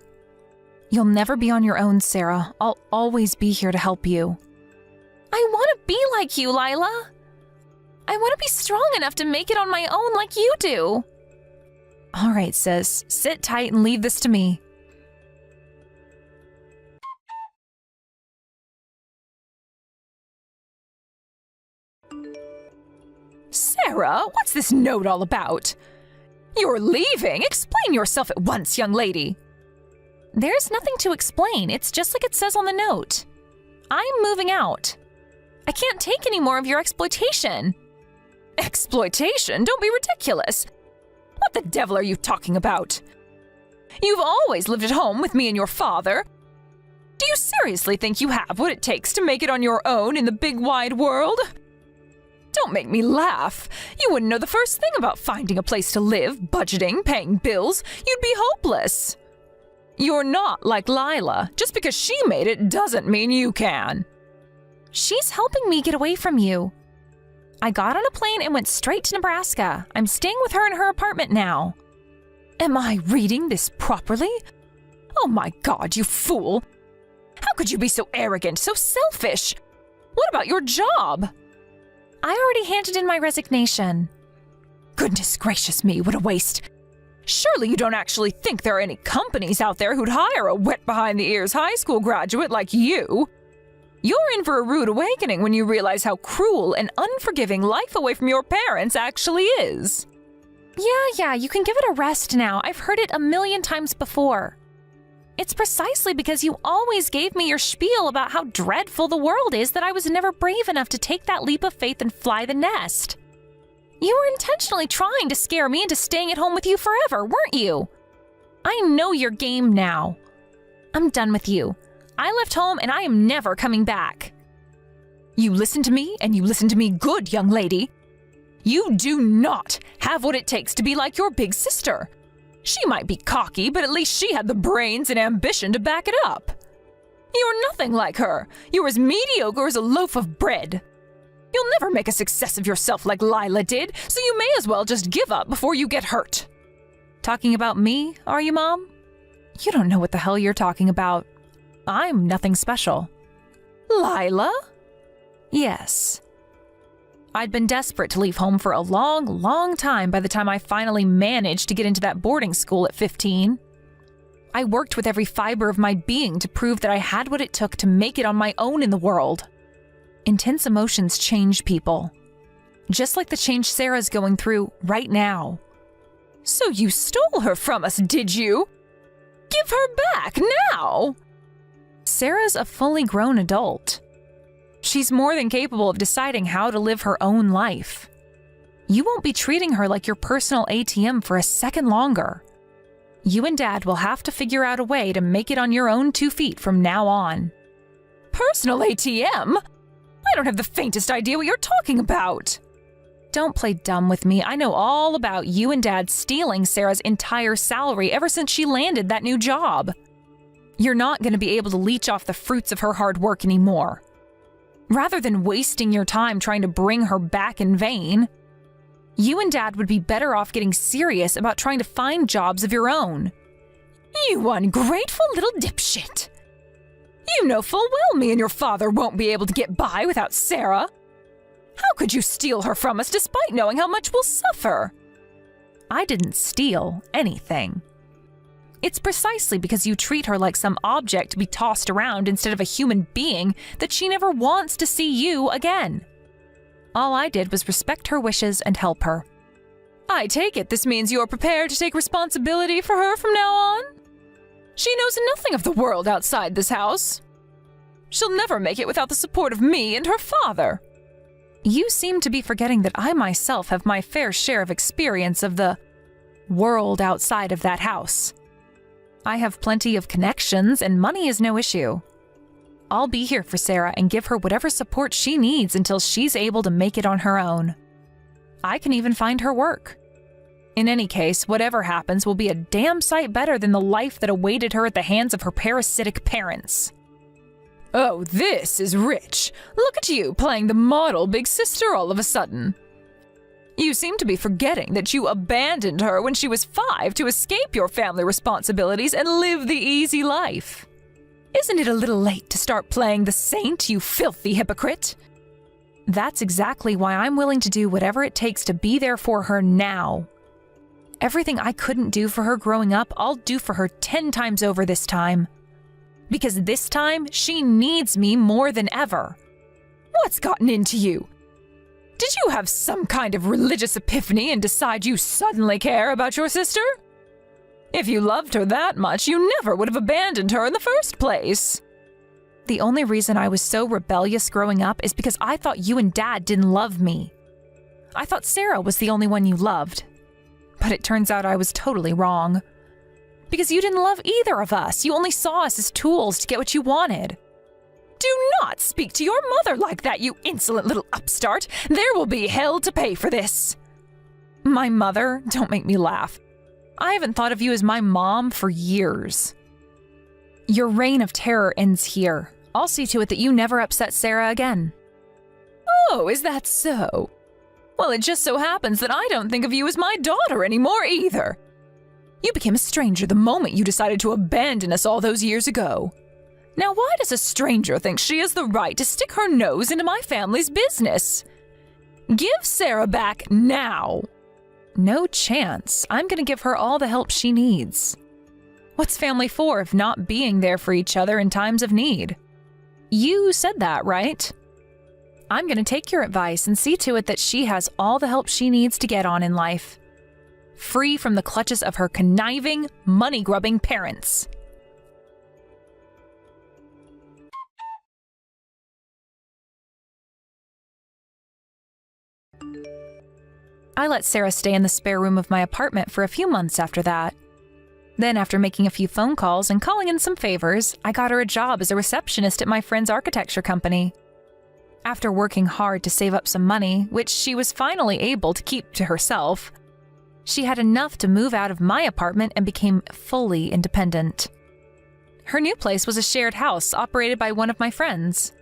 You'll never be on your own, Sarah. I'll always be here to help you. I want to be like you, Lila. I want to be strong enough to make it on my own like you do. All right, sis. Sit tight and leave this to me. Sarah, what's this note all about? You're leaving? Explain yourself at once, young lady. There's nothing to explain. It's just like it says on the note. I'm moving out. I can't take any more of your exploitation. Exploitation? Don't be ridiculous. What the devil are you talking about? You've always lived at home with me and your father. Do you seriously think you have what it takes to make it on your own in the big wide world? Don't make me laugh. You wouldn't know the first thing about finding a place to live, budgeting, paying bills. You'd be hopeless. You're not like Lila. Just because she made it doesn't mean you can. She's helping me get away from you. I got on a plane and went straight to Nebraska. I'm staying with her in her apartment now. Am I reading this properly? Oh my God, you fool. How could you be so arrogant, so selfish? What about your job? I already handed in my resignation. Goodness gracious me, what a waste. Surely you don't actually think there are any companies out there who'd hire a wet behind-the-ears high school graduate like you? You're in for a rude awakening when you realize how cruel and unforgiving life away from your parents actually is. Yeah, you can give it a rest now. I've heard it 1,000,000 times before. It's precisely because you always gave me your spiel about how dreadful the world is that I was never brave enough to take that leap of faith and fly the nest. You were intentionally trying to scare me into staying at home with you forever, weren't you? I know your game now. I'm done with you. I left home and I am never coming back. You listen to me, and you listen to me good, young lady. You do not have what it takes to be like your big sister. She might be cocky, but at least she had the brains and ambition to back it up. You're nothing like her. You're as mediocre as a loaf of bread. You'll never make a success of yourself like Lila did, so you may as well just give up before you get hurt. Talking about me, are you, Mom? You don't know what the hell you're talking about. I'm nothing special. Lila? Yes. I'd been desperate to leave home for a long time by the time I finally managed to get into that boarding school at 15. I worked with every fiber of my being to prove that I had what it took to make it on my own in the world. Intense emotions change people. Just like the change Sarah's going through right now. So you stole her from us, did you? Give her back now! Sarah's a fully grown adult. She's more than capable of deciding how to live her own life. You won't be treating her like your personal ATM for a second longer. You and Dad will have to figure out a way to make it on your own 2 feet from now on. Personal ATM? I don't have the faintest idea what you're talking about. Don't play dumb with me. I know all about you and Dad stealing Sarah's entire salary ever since she landed that new job. You're not going to be able to leech off the fruits of her hard work anymore. Rather than wasting your time trying to bring her back in vain, you and Dad would be better off getting serious about trying to find jobs of your own. You ungrateful little dipshit. You know full well me and your father won't be able to get by without Sarah. How could you steal her from us despite knowing how much we'll suffer? I didn't steal anything. It's precisely because you treat her like some object to be tossed around instead of a human being that she never wants to see you again. All I did was respect her wishes and help her. I take it this means you're prepared to take responsibility for her from now on? She knows nothing of the world outside this house. She'll never make it without the support of me and her father. You seem to be forgetting that I myself have my fair share of experience of the world outside of that house. I have plenty of connections, and money is no issue. I'll be here for Sarah and give her whatever support she needs until she's able to make it on her own. I can even find her work. In any case, whatever happens will be a damn sight better than the life that awaited her at the hands of her parasitic parents. Oh, this is rich. Look at you playing the model big sister all of a sudden. You seem to be forgetting that you abandoned her when she was 5 to escape your family responsibilities and live the easy life. Isn't it a little late to start playing the saint, you filthy hypocrite? That's exactly why I'm willing to do whatever it takes to be there for her now. Everything I couldn't do for her growing up, I'll do for her 10 times over this time. Because this time, she needs me more than ever. What's gotten into you? Did you have some kind of religious epiphany and decide you suddenly care about your sister? If you loved her that much, you never would have abandoned her in the first place. The only reason I was so rebellious growing up is because I thought you and Dad didn't love me. I thought Sarah was the only one you loved. But it turns out I was totally wrong. Because you didn't love either of us. You only saw us as tools to get what you wanted. Do not speak to your mother like that, you insolent little upstart. There will be hell to pay for this. My mother? Don't make me laugh. I haven't thought of you as my mom for years. Your reign of terror ends here. I'll see to it that you never upset Sarah again. Oh, is that so? Well, it just so happens that I don't think of you as my daughter anymore either. You became a stranger the moment you decided to abandon us all those years ago. Now, why does a stranger think she has the right to stick her nose into my family's business? Give Sarah back now. No chance. I'm going to give her all the help she needs. What's family for if not being there for each other in times of need? You said that, right? I'm going to take your advice and see to it that she has all the help she needs to get on in life. Free from the clutches of her conniving, money-grubbing parents. I let Sarah stay in the spare room of my apartment for a few months after that. Then, after making a few phone calls and calling in some favors, I got her a job as a receptionist at my friend's architecture company. After working hard to save up some money, which she was finally able to keep to herself, she had enough to move out of my apartment and became fully independent. Her new place was a shared house operated by one of my friends.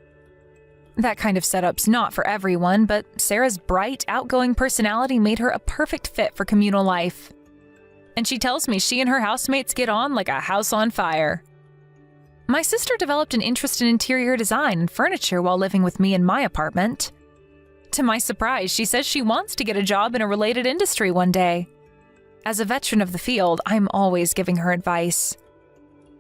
That kind of setup's not for everyone, but Sarah's bright, outgoing personality made her a perfect fit for communal life. And she tells me she and her housemates get on like a house on fire. My sister developed an interest in interior design and furniture while living with me in my apartment. To my surprise, she says she wants to get a job in a related industry one day. As a veteran of the field, I'm always giving her advice.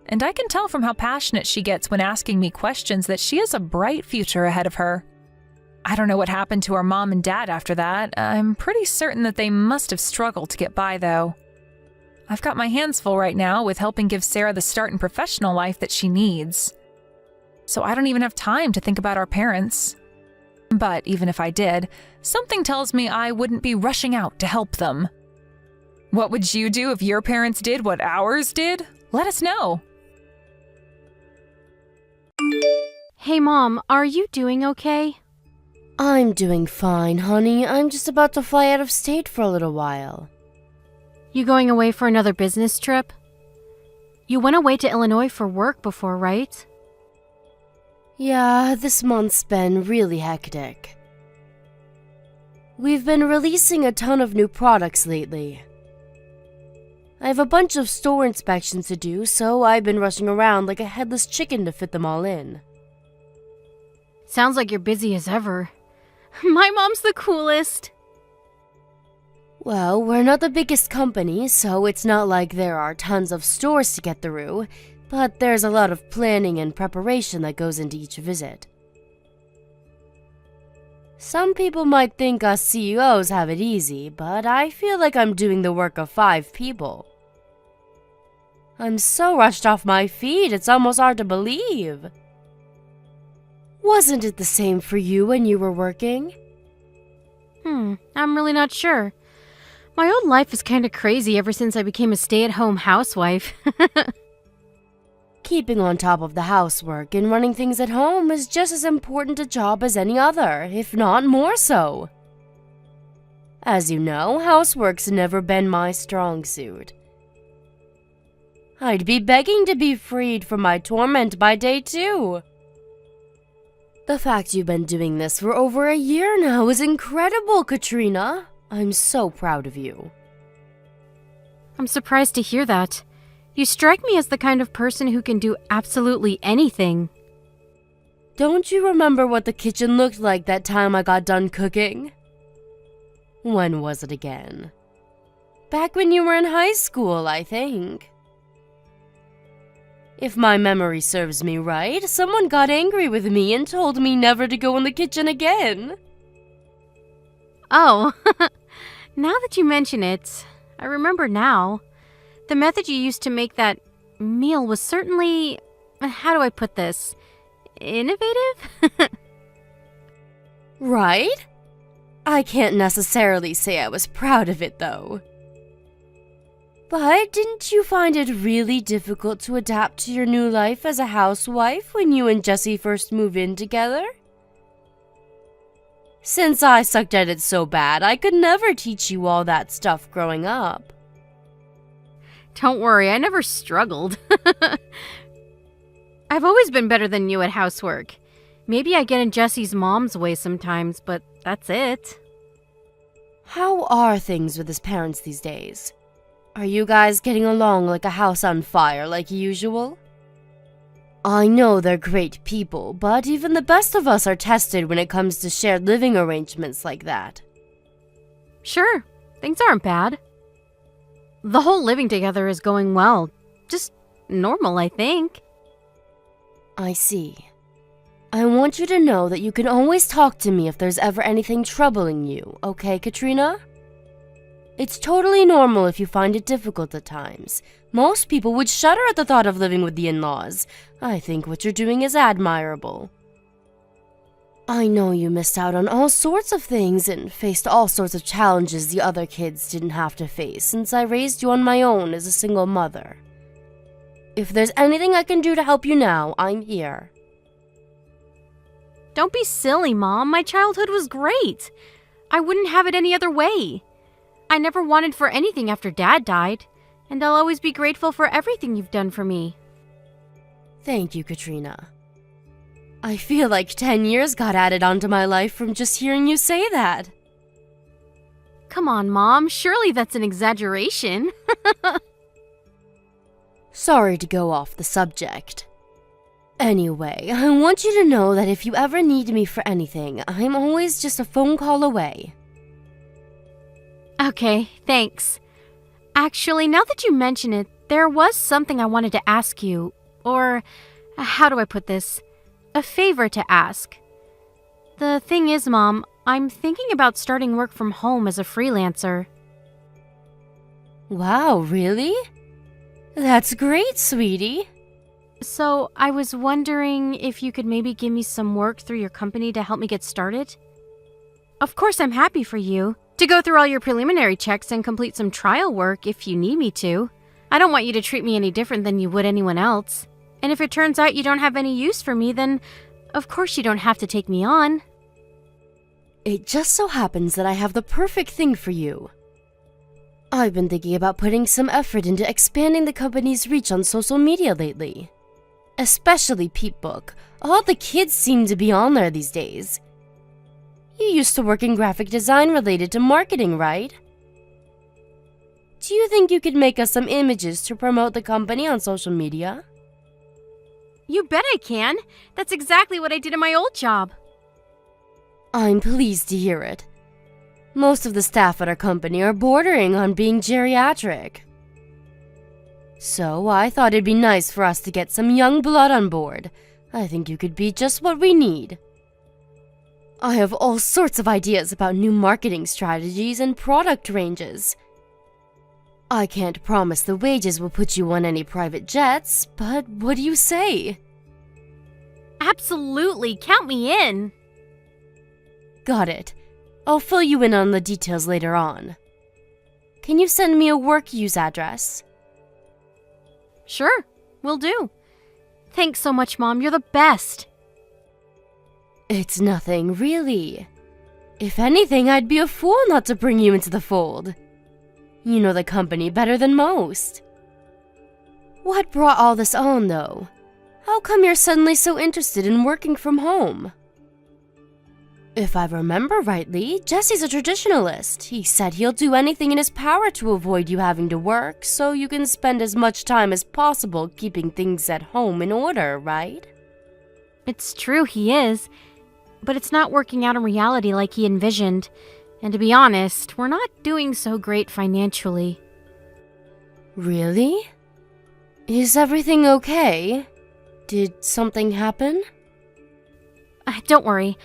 And I can tell from how passionate she gets when asking me questions that she has a bright future ahead of her. I don't know what happened to her mom and dad after that. I'm pretty certain that they must have struggled to get by, though. I've got my hands full right now with helping give Sarah the start in professional life that she needs. So I don't even have time to think about our parents. But even if I did, something tells me I wouldn't be rushing out to help them. What would you do if your parents did what ours did? Let us know. Hey, Mom, are you doing okay? I'm doing fine, honey. I'm just about to fly out of state for a little while. You going away for another business trip? You went away to Illinois for work before, right? Yeah, this month's been really hectic. We've been releasing a ton of new products lately. I have a bunch of store inspections to do, so I've been rushing around like a headless chicken to fit them all in. Sounds like you're busy as ever. My mom's the coolest. Well, we're not the biggest company, so it's not like there are tons of stores to get through, but there's a lot of planning and preparation that goes into each visit. Some people might think us CEOs have it easy, but I feel like I'm doing the work of 5 people. I'm so rushed off my feet, it's almost hard to believe. Wasn't it the same for you when you were working? I'm really not sure. My old life is kind of crazy ever since I became a stay-at-home housewife. Keeping on top of the housework and running things at home is just as important a job as any other, if not more so. As you know, housework's never been my strong suit. I'd be begging to be freed from my torment by day 2. The fact you've been doing this for over a year now is incredible, Katrina. I'm so proud of you. I'm surprised to hear that. You strike me as the kind of person who can do absolutely anything. Don't you remember what the kitchen looked like that time I got done cooking? When was it again? Back when you were in high school, I think. If my memory serves me right, someone got angry with me and told me never to go in the kitchen again. Oh, now that you mention it, I remember now. The method you used to make that meal was certainly, how do I put this, innovative? Right? I can't necessarily say I was proud of it, though. But didn't you find it really difficult to adapt to your new life as a housewife when you and Jessie first moved in together? Since I sucked at it so bad, I could never teach you all that stuff growing up. Don't worry, I never struggled. I've always been better than you at housework. Maybe I get in Jessie's mom's way sometimes, but that's it. How are things with his parents these days? Are you guys getting along like a house on fire like usual? I know they're great people, but even the best of us are tested when it comes to shared living arrangements like that. Sure, things aren't bad. The whole living together is going well. Just normal, I think. I see. I want you to know that you can always talk to me if there's ever anything troubling you, okay, Katrina? It's totally normal if you find it difficult at times. Most people would shudder at the thought of living with the in-laws. I think what you're doing is admirable. I know you missed out on all sorts of things and faced all sorts of challenges the other kids didn't have to face since I raised you on my own as a single mother. If there's anything I can do to help you now, I'm here. Don't be silly, Mom. My childhood was great. I wouldn't have it any other way. I never wanted for anything after Dad died, and I'll always be grateful for everything you've done for me. Thank you, Katrina. I feel like 10 years got added onto my life from just hearing you say that. Come on, Mom. Surely that's an exaggeration. Sorry to go off the subject. Anyway, I want you to know that if you ever need me for anything, I'm always just a phone call away. Okay, thanks. Actually, now that you mention it, there was something I wanted to ask you. Or, how do I put this? A favor to ask. The thing is, Mom, I'm thinking about starting work from home as a freelancer. Wow, really? That's great, sweetie. So, I was wondering if you could maybe give me some work through your company to help me get started? Of course, I'm happy for you to go through all your preliminary checks and complete some trial work if you need me to. I don't want you to treat me any different than you would anyone else. And if it turns out you don't have any use for me, then of course you don't have to take me on. It just so happens that I have the perfect thing for you. I've been thinking about putting some effort into expanding the company's reach on social media lately. Especially Peep Book. All the kids seem to be on there these days. You used to work in graphic design related to marketing, right? Do you think you could make us some images to promote the company on social media? You bet I can. That's exactly what I did in my old job. I'm pleased to hear it. Most of the staff at our company are bordering on being geriatric. So I thought it'd be nice for us to get some young blood on board. I think you could be just what we need. I have all sorts of ideas about new marketing strategies and product ranges. I can't promise the wages will put you on any private jets, but what do you say? Absolutely, count me in. Got it. I'll fill you in on the details later on. Can you send me a work use address? Sure, will do. Thanks so much, Mom. You're the best. It's nothing, really. If anything, I'd be a fool not to bring you into the fold. You know the company better than most. What brought all this on, though? How come you're suddenly so interested in working from home? If I remember rightly, Jesse's a traditionalist. He said he'll do anything in his power to avoid you having to work, so you can spend as much time as possible keeping things at home in order, right? It's true, he is. But it's not working out in reality like he envisioned. And to be honest, we're not doing so great financially. Really? Is everything okay? Did something happen? Don't worry.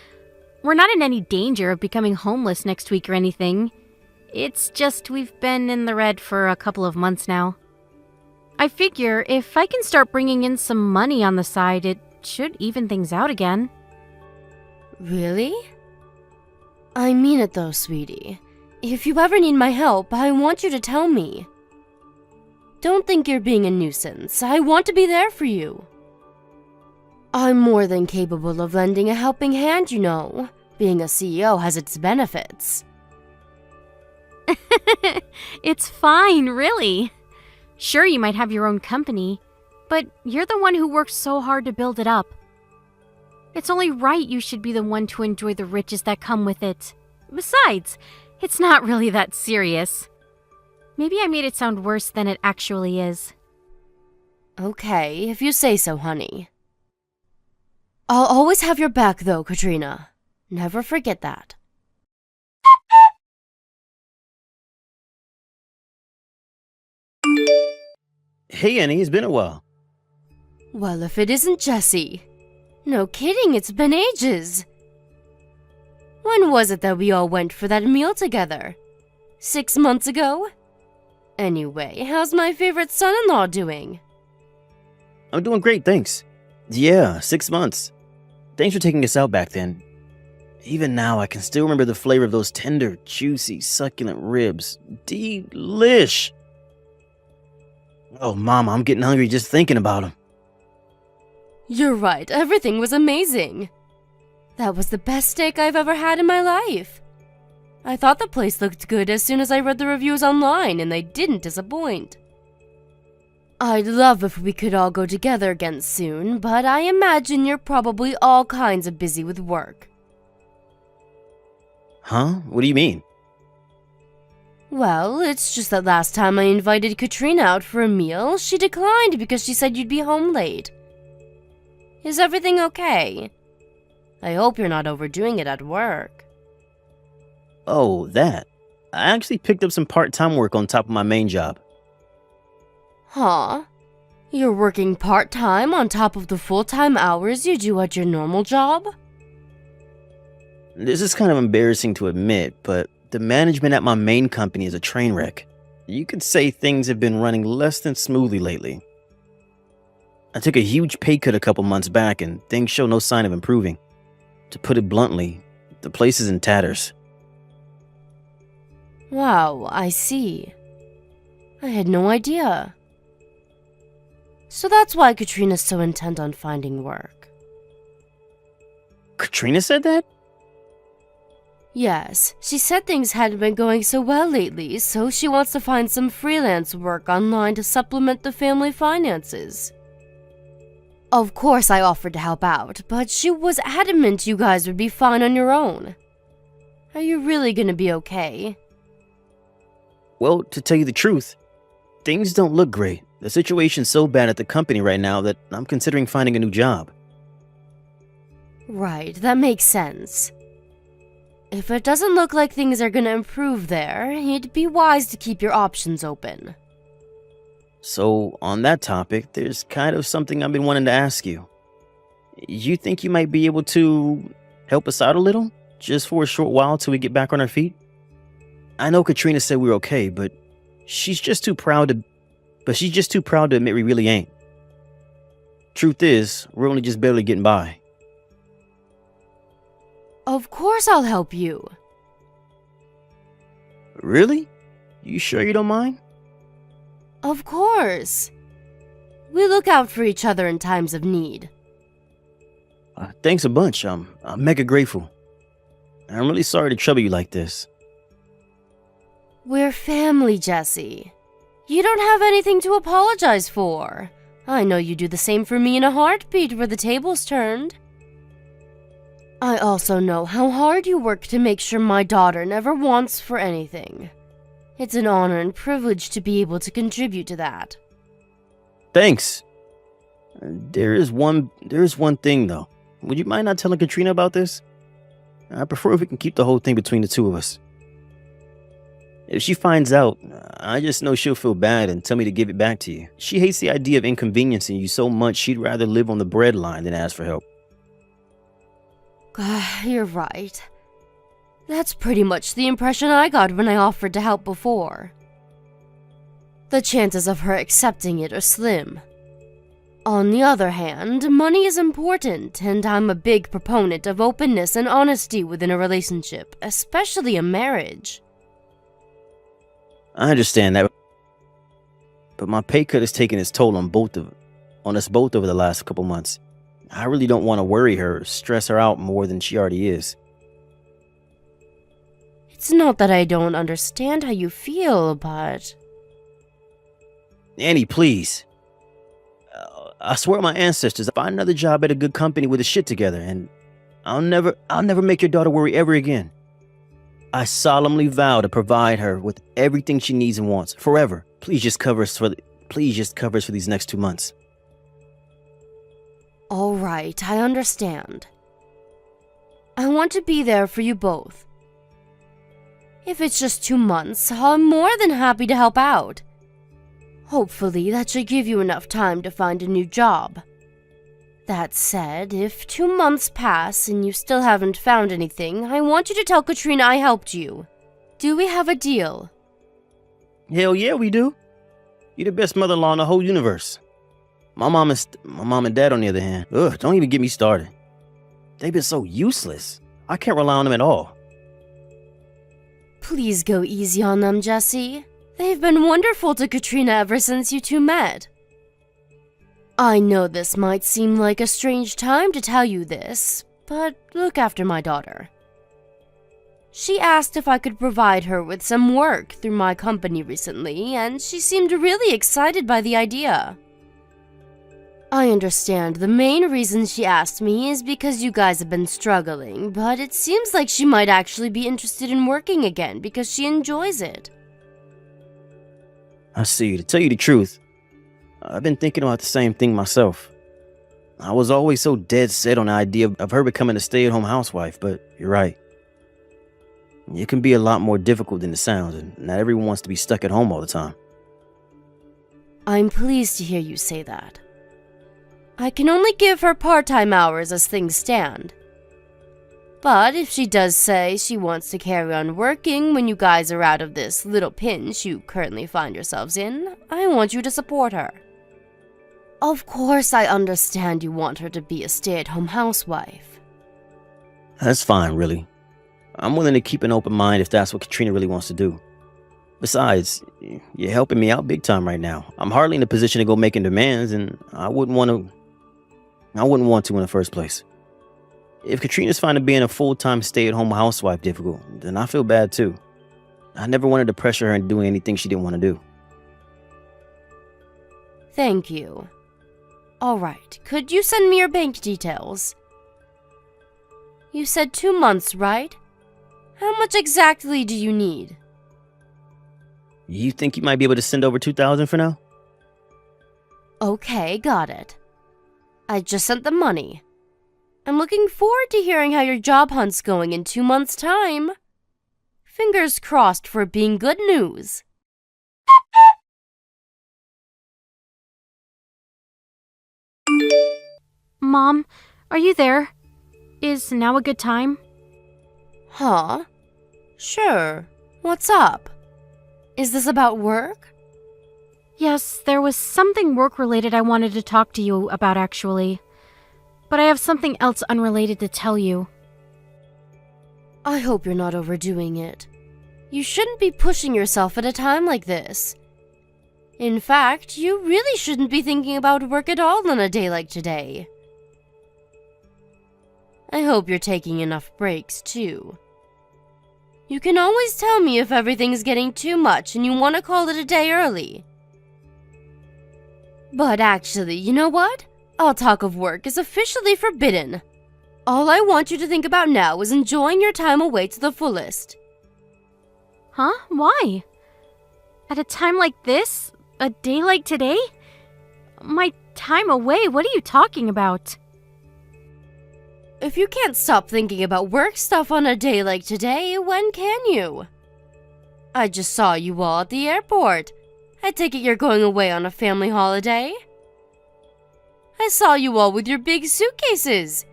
We're not in any danger of becoming homeless next week or anything. It's just we've been in the red for a couple of months now. I figure if I can start bringing in some money on the side, it should even things out again. Really? I mean it though, sweetie. If you ever need my help, I want you to tell me. Don't think you're being a nuisance. I want to be there for you. I'm more than capable of lending a helping hand, you know. Being a CEO has its benefits. It's fine, really. Sure, you might have your own company, but you're the one who worked so hard to build it up. It's only right you should be the one to enjoy the riches that come with it. Besides, it's not really that serious. Maybe I made it sound worse than it actually is. Okay, if you say so, honey. I'll always have your back, though, Katrina. Never forget that. Hey, Annie, it's been a while. Well, if it isn't Jessie. No kidding, it's been ages. When was it that we all went for that meal together? 6 months ago? Anyway, how's my favorite son-in-law doing? I'm doing great, thanks. Yeah, 6 months. Thanks for taking us out back then. Even now, I can still remember the flavor of those tender, juicy, succulent ribs. Delish! Oh, Mama, I'm getting hungry just thinking about them. You're right, everything was amazing. That was the best steak I've ever had in my life. I thought the place looked good as soon as I read the reviews online, and they didn't disappoint. I'd love if we could all go together again soon, but I imagine you're probably all kinds of busy with work. Huh? What do you mean? Well, it's just that last time I invited Katrina out for a meal, she declined because she said you'd be home late. Is everything okay? I hope you're not overdoing it at work. Oh, that. I actually picked up some part-time work on top of my main job. Huh? You're working part-time on top of the full-time hours you do at your normal job? This is kind of embarrassing to admit, but the management at my main company is a train wreck. You could say things have been running less than smoothly lately. I took a huge pay cut a couple months back and things show no sign of improving. To put it bluntly, the place is in tatters. Wow, I see. I had no idea. So that's why Katrina's so intent on finding work. Katrina said that? Yes, she said things hadn't been going so well lately, so she wants to find some freelance work online to supplement the family finances. Of course I offered to help out, but she was adamant you guys would be fine on your own. Are you really gonna be okay? Well, to tell you the truth, things don't look great. The situation's so bad at the company right now that I'm considering finding a new job. Right, that makes sense. If it doesn't look like things are gonna improve there, it'd be wise to keep your options open. So, on that topic, there's kind of something I've been wanting to ask you. You think you might be able to help us out a little? Just for a short while till we get back on our feet? I know Katrina said we're okay, but she's just too proud to admit we really ain't. Truth is, we're only just barely getting by. Of course I'll help you. Really? You sure you don't mind? Of course. We look out for each other in times of need. Thanks a bunch. I'm mega grateful. I'm really sorry to trouble you like this. We're family, Jesse. You don't have anything to apologize for. I know you do the same for me in a heartbeat where the tables turned. I also know how hard you work to make sure my daughter never wants for anything. It's an honor and privilege to be able to contribute to that. Thanks. There is one thing though. Would you mind not telling Katrina about this? I prefer if we can keep the whole thing between the two of us. If she finds out, I just know she'll feel bad and tell me to give it back to you. She hates the idea of inconveniencing you so much she'd rather live on the breadline than ask for help. you're right. That's pretty much the impression I got when I offered to help before. The chances of her accepting it are slim. On the other hand, money is important, and I'm a big proponent of openness and honesty within a relationship, especially a marriage. I understand that, but my pay cut has taken its toll on us both over the last couple months. I really don't want to worry her or stress her out more than she already is. It's not that I don't understand how you feel, but... Annie, please. I swear on my ancestors, I'll find another job at a good company with a shit together, and I'll never make your daughter worry ever again. I solemnly vow to provide her with everything she needs and wants, forever. Please just cover us for these next 2 months. All right, I understand. I want to be there for you both. If it's just 2 months, I'm more than happy to help out. Hopefully, that should give you enough time to find a new job. That said, if 2 months pass and you still haven't found anything, I want you to tell Katrina I helped you. Do we have a deal? Hell yeah, we do. You're the best mother-in-law in the whole universe. My mom and dad, on the other hand, don't even get me started. They've been so useless. I can't rely on them at all. Please go easy on them, Jesse. They've been wonderful to Katrina ever since you two met. I know this might seem like a strange time to tell you this, but look after my daughter. She asked if I could provide her with some work through my company recently, and she seemed really excited by the idea. I understand the main reason she asked me is because you guys have been struggling, but it seems like she might actually be interested in working again because she enjoys it. I see. To tell you the truth, I've been thinking about the same thing myself. I was always so dead set on the idea of her becoming a stay-at-home housewife, but you're right. It can be a lot more difficult than it sounds, and not everyone wants to be stuck at home all the time. I'm pleased to hear you say that. I can only give her part-time hours as things stand. But if she does say she wants to carry on working when you guys are out of this little pinch you currently find yourselves in, I want you to support her. Of course, I understand you want her to be a stay-at-home housewife. That's fine, really. I'm willing to keep an open mind if that's what Katrina really wants to do. Besides, you're helping me out big time right now. I'm hardly in a position to go making demands, and I wouldn't want to in the first place. If Katrina's finding being a full-time stay-at-home housewife difficult, then I feel bad too. I never wanted to pressure her into doing anything she didn't want to do. Thank you. All right, could you send me your bank details? You said 2 months, right? How much exactly do you need? You think you might be able to send over $2,000 for now? Okay, got it. I just sent the money. I'm looking forward to hearing how your job hunt's going in 2 months' time. Fingers crossed for it being good news. Mom, are you there? Is now a good time? Huh? Sure. What's up? Is this about work? Yes, there was something work-related I wanted to talk to you about, actually. But I have something else unrelated to tell you. I hope you're not overdoing it. You shouldn't be pushing yourself at a time like this. In fact, you really shouldn't be thinking about work at all on a day like today. I hope you're taking enough breaks, too. You can always tell me if everything's getting too much and you want to call it a day early. But actually, you know what? All talk of work is officially forbidden. All I want you to think about now is enjoying your time away to the fullest. Huh? Why? At a time like this? A day like today? My time away? What are you talking about? If you can't stop thinking about work stuff on a day like today, when can you? I just saw you all at the airport. I take it you're going away on a family holiday? I saw you all with your big suitcases.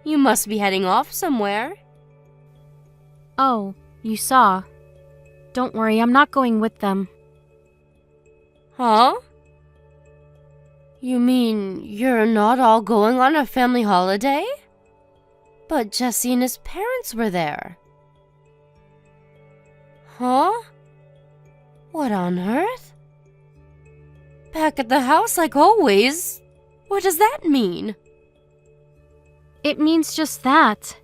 You must be heading off somewhere. Oh, you saw. Don't worry, I'm not going with them. Huh? You mean you're not all going on a family holiday? But Jesse and his parents were there. Huh? What on earth? Back at the house like always. What does that mean? It means just that.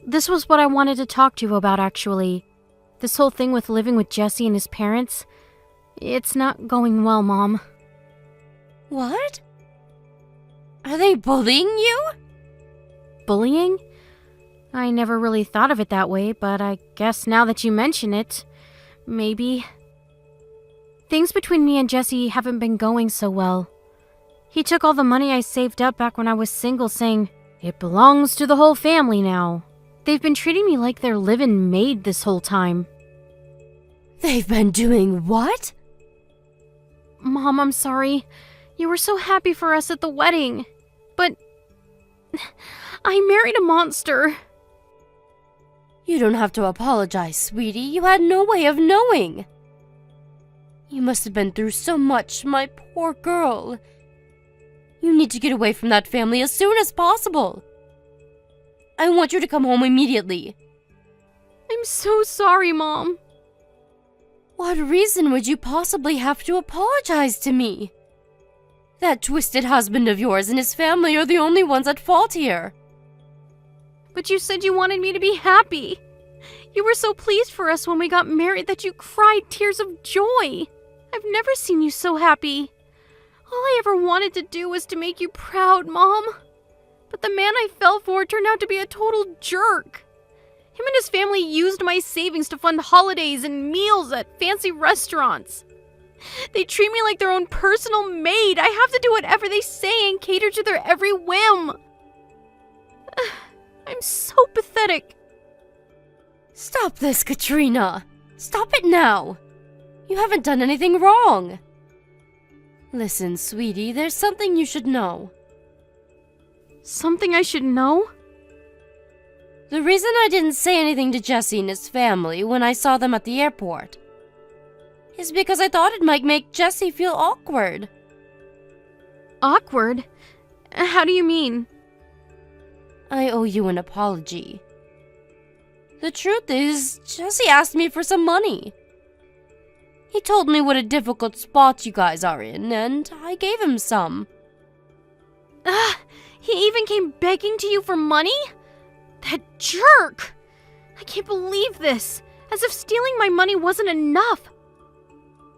This was what I wanted to talk to you about, actually. This whole thing with living with Jesse and his parents. It's not going well, Mom. What? Are they bullying you? Bullying? I never really thought of it that way, but I guess now that you mention it, maybe. Things between me and Jesse haven't been going so well. He took all the money I saved up back when I was single, saying, "It belongs to the whole family now." They've been treating me like their live-in maid this whole time. They've been doing what? Mom, I'm sorry. You were so happy for us at the wedding. But I married a monster. You don't have to apologize, sweetie. You had no way of knowing. You must have been through so much, my poor girl. You need to get away from that family as soon as possible. I want you to come home immediately. I'm so sorry, Mom. What reason would you possibly have to apologize to me? That twisted husband of yours and his family are the only ones at fault here. But you said you wanted me to be happy. You were so pleased for us when we got married that you cried tears of joy. I've never seen you so happy. All I ever wanted to do was to make you proud, Mom. But the man I fell for turned out to be a total jerk. Him and his family used my savings to fund holidays and meals at fancy restaurants. They treat me like their own personal maid. I have to do whatever they say and cater to their every whim. I'm so pathetic. Stop this, Katrina. Stop it now. You haven't done anything wrong. Listen, sweetie, there's something you should know. Something I should know? The reason I didn't say anything to Jesse and his family when I saw them at the airport is because I thought it might make Jesse feel awkward. Awkward? How do you mean? I owe you an apology. The truth is, Jesse asked me for some money. He told me what a difficult spot you guys are in, and I gave him some. He even came begging to you for money? That jerk! I can't believe this. As if stealing my money wasn't enough.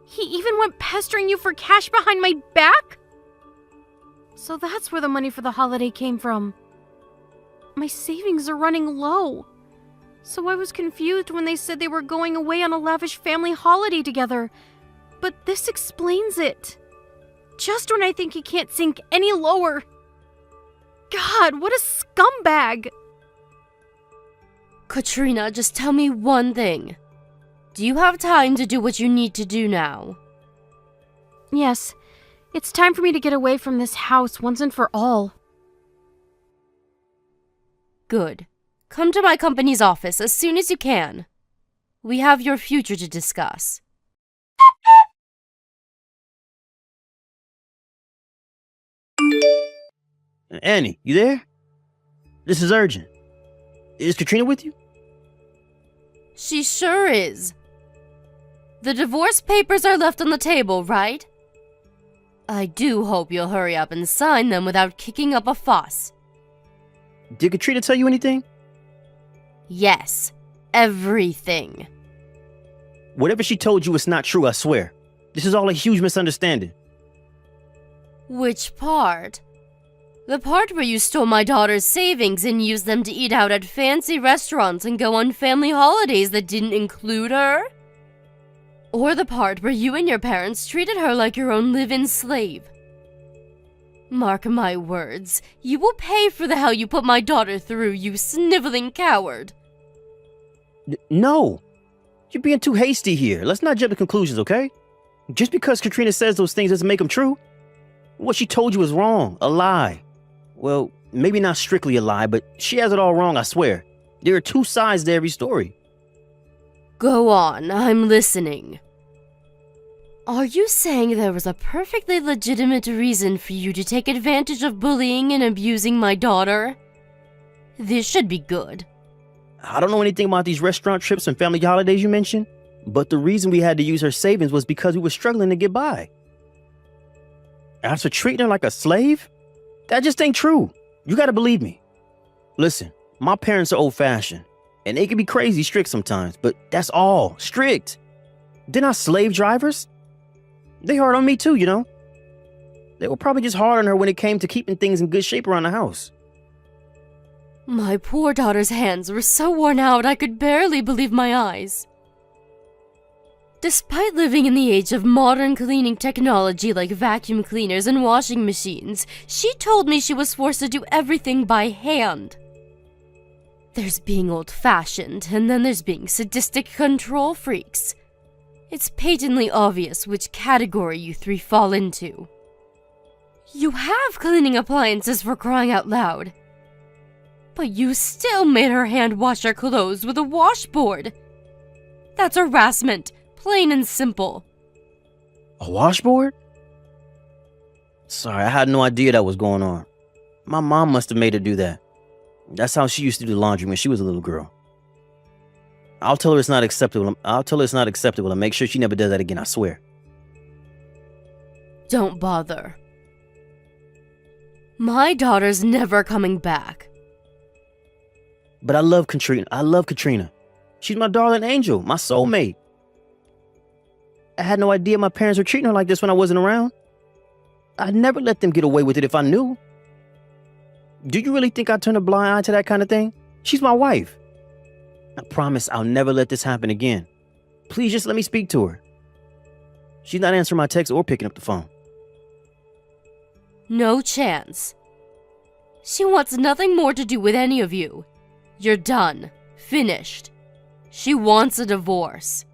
He even went pestering you for cash behind my back? So that's where the money for the holiday came from. My savings are running low. So I was confused when they said they were going away on a lavish family holiday together. But this explains it. Just when I think he can't sink any lower. God, what a scumbag! Katrina, just tell me one thing. Do you have time to do what you need to do now? Yes, it's time for me to get away from this house once and for all. Good. Come to my company's office as soon as you can. We have your future to discuss. Annie, you there? This is urgent. Is Katrina with you? She sure is. The divorce papers are left on the table, right? I do hope you'll hurry up and sign them without kicking up a fuss. Did Katrina tell you anything? Yes, everything. Whatever she told you is not true, I swear. This is all a huge misunderstanding. Which part? The part where you stole my daughter's savings and used them to eat out at fancy restaurants and go on family holidays that didn't include her? Or the part where you and your parents treated her like your own live-in slave? Mark my words, you will pay for the hell you put my daughter through, you sniveling coward. No. You're being too hasty here. Let's not jump to conclusions, okay? Just because Katrina says those things doesn't make them true. What she told you is wrong, a lie. Well, maybe not strictly a lie, but she has it all wrong, I swear. There are two sides to every story. Go on, I'm listening. Are you saying there was a perfectly legitimate reason for you to take advantage of bullying and abusing my daughter? This should be good. I don't know anything about these restaurant trips and family holidays you mentioned, but the reason we had to use her savings was because we were struggling to get by. As for treating her like a slave, that just ain't true. You gotta believe me. Listen, my parents are old-fashioned, and they can be crazy strict sometimes, but that's all. Strict. They're not slave drivers. They hard on me too, you know. They were probably just hard on her when it came to keeping things in good shape around the house. My poor daughter's hands were so worn out I could barely believe my eyes. Despite living in the age of modern cleaning technology like vacuum cleaners and washing machines, she told me she was forced to do everything by hand. There's being old-fashioned, and then there's being sadistic control freaks. It's patently obvious which category you three fall into. You have cleaning appliances, for crying out loud. But you still made her hand wash her clothes with a washboard. That's harassment, plain and simple. A washboard? Sorry, I had no idea that was going on. My mom must have made her do that. That's how she used to do laundry when she was a little girl. I'll tell her it's not acceptable. And make sure she never does that again, I swear. Don't bother. My daughter's never coming back. But I love Katrina. She's my darling angel, my soulmate. I had no idea my parents were treating her like this when I wasn't around. I'd never let them get away with it if I knew. Do you really think I'd turn a blind eye to that kind of thing? She's my wife. I promise I'll never let this happen again. Please just let me speak to her. She's not answering my text or picking up the phone. No chance. She wants nothing more to do with any of you. You're done. Finished. She wants a divorce.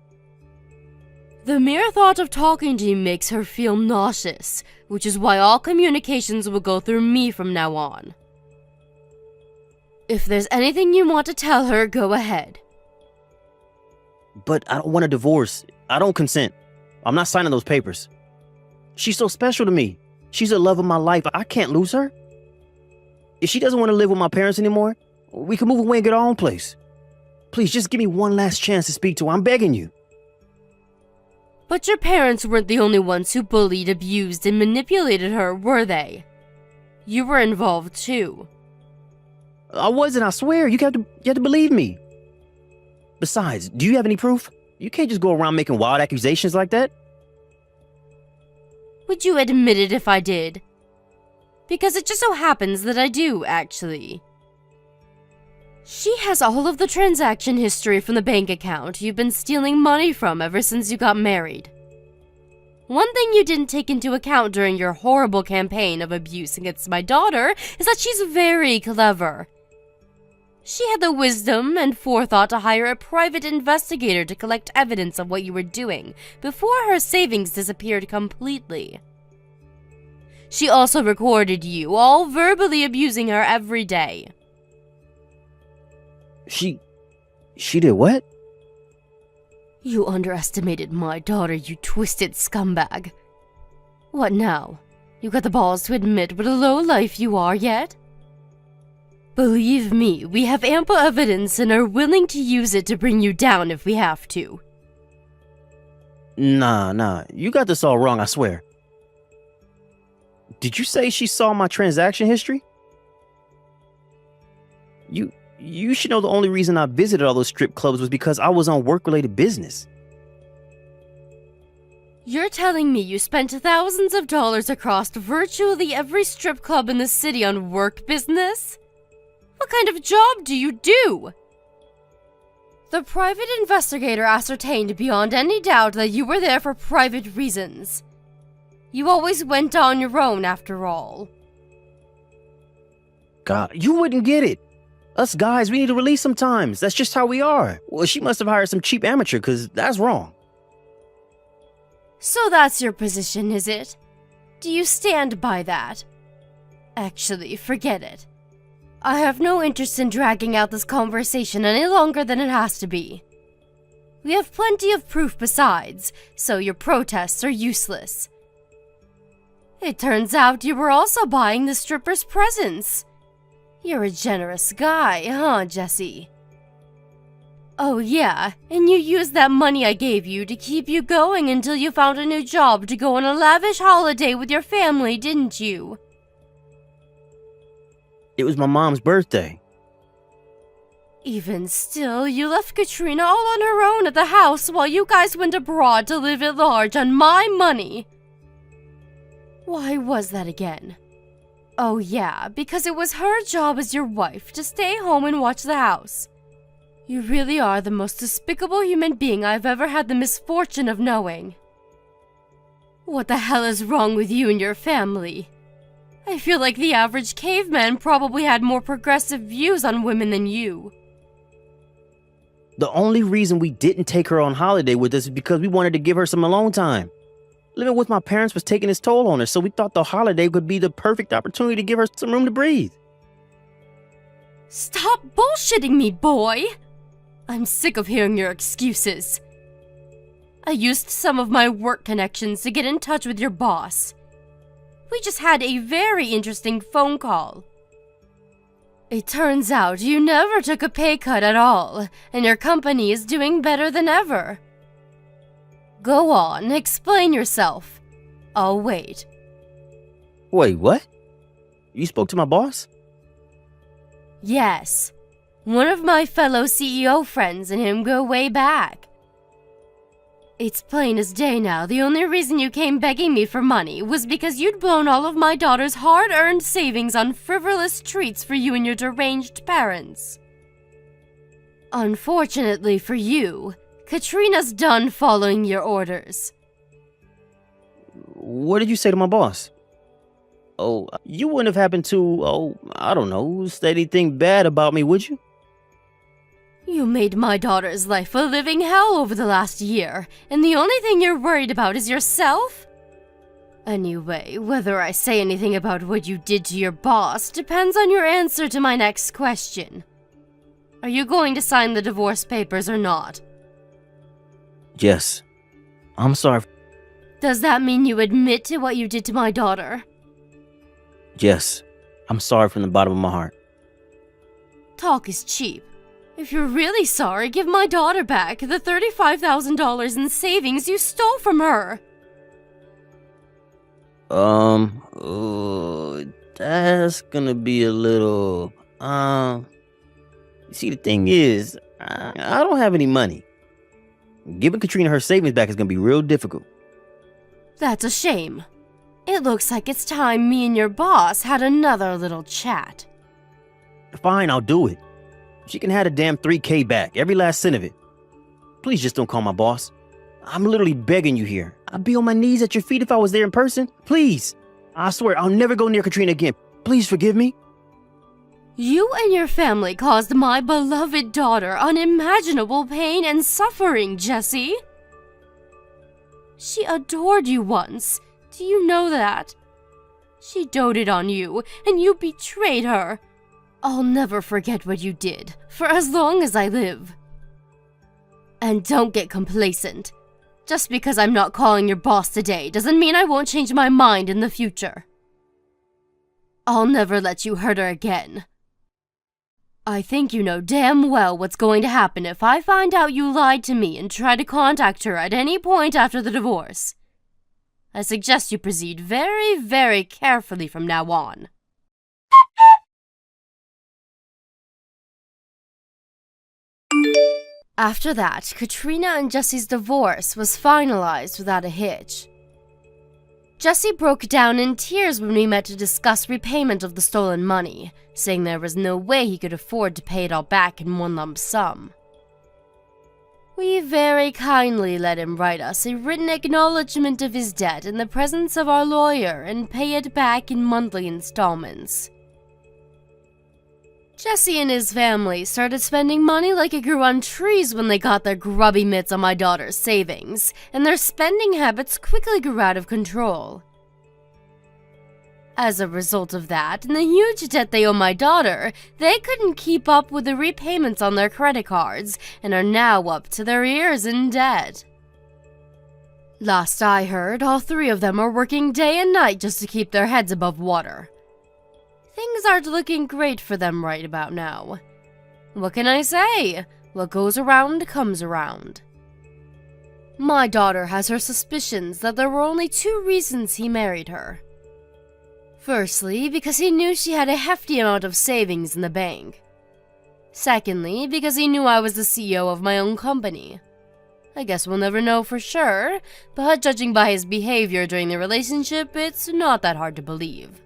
The mere thought of talking to you makes her feel nauseous, which is why all communications will go through me from now on. If there's anything you want to tell her, go ahead. But I don't want a divorce. I don't consent. I'm not signing those papers. She's so special to me. She's the love of my life. I can't lose her. If she doesn't want to live with my parents anymore, we can move away and get our own place. Please, just give me one last chance to speak to her. I'm begging you. But your parents weren't the only ones who bullied, abused, and manipulated her, were they? You were involved too. I wasn't, I swear. You have to believe me. Besides, do you have any proof? You can't just go around making wild accusations like that. Would you admit it if I did? Because it just so happens that I do, actually. She has all of the transaction history from the bank account you've been stealing money from ever since you got married. One thing you didn't take into account during your horrible campaign of abuse against my daughter is that she's very clever. She had the wisdom and forethought to hire a private investigator to collect evidence of what you were doing before her savings disappeared completely. She also recorded you all verbally abusing her every day. She did what? You underestimated my daughter, you twisted scumbag. What now? You got the balls to admit what a lowlife you are yet? Believe me, we have ample evidence and are willing to use it to bring you down if we have to. Nah, you got this all wrong, I swear. Did you say she saw my transaction history? You should know the only reason I visited all those strip clubs was because I was on work-related business. You're telling me you spent thousands of dollars across virtually every strip club in the city on work business? What kind of job do you do? The private investigator ascertained beyond any doubt that you were there for private reasons. You always went on your own, after all. God, you wouldn't get it. Us guys, we need to release sometimes. That's just how we are. Well, she must have hired some cheap amateur, because that's wrong. So that's your position, is it? Do you stand by that? Actually, forget it. I have no interest in dragging out this conversation any longer than it has to be. We have plenty of proof besides, so your protests are useless. It turns out you were also buying the stripper's presents. You're a generous guy, huh, Jesse? Oh yeah, and you used that money I gave you to keep you going until you found a new job to go on a lavish holiday with your family, didn't you? It was my mom's birthday. Even still, you left Katrina all on her own at the house while you guys went abroad to live at large on my money. Why was that again? Oh yeah, because it was her job as your wife to stay home and watch the house. You really are the most despicable human being I've ever had the misfortune of knowing. What the hell is wrong with you and your family? I feel like the average caveman probably had more progressive views on women than you. The only reason we didn't take her on holiday with us is because we wanted to give her some alone time. Living with my parents was taking its toll on her, so we thought the holiday would be the perfect opportunity to give her some room to breathe. Stop bullshitting me, boy! I'm sick of hearing your excuses. I used some of my work connections to get in touch with your boss. We just had a very interesting phone call. It turns out you never took a pay cut at all, and your company is doing better than ever. Go on, explain yourself. I'll wait. Wait, what? You spoke to my boss? Yes. One of my fellow CEO friends and him go way back. It's plain as day now, the only reason you came begging me for money was because you'd blown all of my daughter's hard-earned savings on frivolous treats for you and your deranged parents. Unfortunately for you, Katrina's done following your orders. What did you say to my boss? Oh, you wouldn't have happened to, I don't know, say anything bad about me, would you? You made my daughter's life a living hell over the last year, and the only thing you're worried about is yourself? Anyway, whether I say anything about what you did to your boss depends on your answer to my next question. Are you going to sign the divorce papers or not? Yes. I'm sorry. Does that mean you admit to what you did to my daughter? Yes. I'm sorry from the bottom of my heart. Talk is cheap. If you're really sorry, give my daughter back the $35,000 in savings you stole from her. That's gonna be a little, see, the thing is, I don't have any money. Giving Katrina her savings back is gonna be real difficult. That's a shame. It looks like it's time me and your boss had another little chat. Fine, I'll do it. She can have the damn $3,000 back, every last cent of it. Please just don't call my boss. I'm literally begging you here. I'd be on my knees at your feet if I was there in person. Please. I swear, I'll never go near Katrina again. Please forgive me. You and your family caused my beloved daughter unimaginable pain and suffering, Jesse. She adored you once. Do you know that? She doted on you, and you betrayed her. I'll never forget what you did, for as long as I live. And don't get complacent. Just because I'm not calling your boss today doesn't mean I won't change my mind in the future. I'll never let you hurt her again. I think you know damn well what's going to happen if I find out you lied to me and try to contact her at any point after the divorce. I suggest you proceed very, very carefully from now on. After that, Katrina and Jesse's divorce was finalized without a hitch. Jesse broke down in tears when we met to discuss repayment of the stolen money, saying there was no way he could afford to pay it all back in one lump sum. We very kindly let him write us a written acknowledgement of his debt in the presence of our lawyer and pay it back in monthly installments. Jesse and his family started spending money like it grew on trees when they got their grubby mitts on my daughter's savings, and their spending habits quickly grew out of control. As a result of that, and the huge debt they owe my daughter, they couldn't keep up with the repayments on their credit cards and are now up to their ears in debt. Last I heard, all three of them are working day and night just to keep their heads above water. Things aren't looking great for them right about now. What can I say? What goes around comes around. My daughter has her suspicions that there were only two reasons he married her. Firstly, because he knew she had a hefty amount of savings in the bank. Secondly, because he knew I was the CEO of my own company. I guess we'll never know for sure, but judging by his behavior during the relationship, it's not that hard to believe.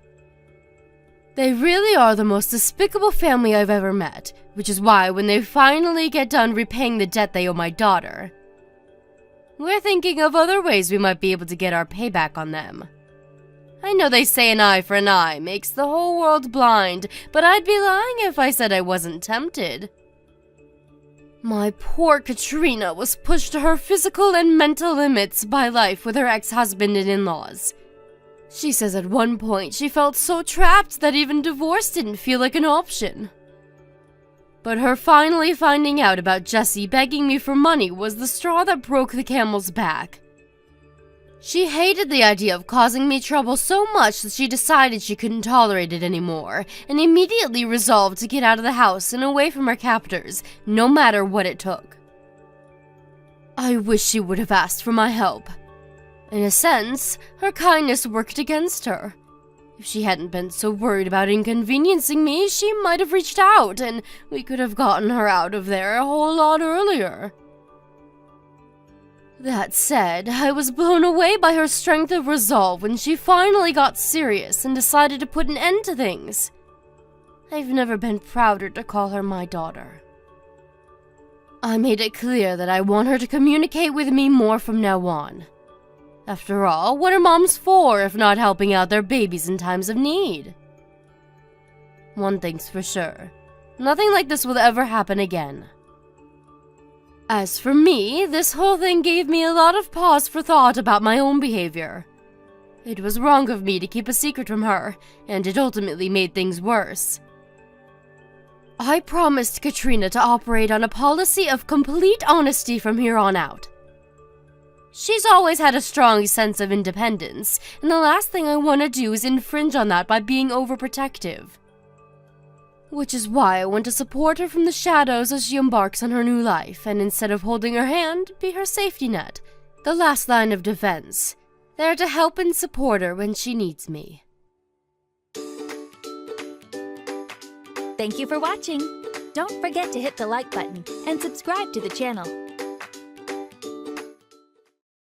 They really are the most despicable family I've ever met, which is why when they finally get done repaying the debt they owe my daughter, we're thinking of other ways we might be able to get our payback on them. I know they say an eye for an eye makes the whole world blind, but I'd be lying if I said I wasn't tempted. My poor Katrina was pushed to her physical and mental limits by life with her ex-husband and in-laws. She says at one point she felt so trapped that even divorce didn't feel like an option. But her finally finding out about Jesse begging me for money was the straw that broke the camel's back. She hated the idea of causing me trouble so much that she decided she couldn't tolerate it anymore, and immediately resolved to get out of the house and away from her captors, no matter what it took. I wish she would have asked for my help. In a sense, her kindness worked against her. If she hadn't been so worried about inconveniencing me, she might have reached out, and we could have gotten her out of there a whole lot earlier. That said, I was blown away by her strength of resolve when she finally got serious and decided to put an end to things. I've never been prouder to call her my daughter. I made it clear that I want her to communicate with me more from now on. After all, what are moms for if not helping out their babies in times of need? One thing's for sure, nothing like this will ever happen again. As for me, this whole thing gave me a lot of pause for thought about my own behavior. It was wrong of me to keep a secret from her, and it ultimately made things worse. I promised Katrina to operate on a policy of complete honesty from here on out. She's always had a strong sense of independence, and the last thing I want to do is infringe on that by being overprotective. Which is why I want to support her from the shadows as she embarks on her new life, and instead of holding her hand, be her safety net, the last line of defense, there to help and support her when she needs me. Thank you for watching. Don't forget to hit the like button and subscribe to the channel.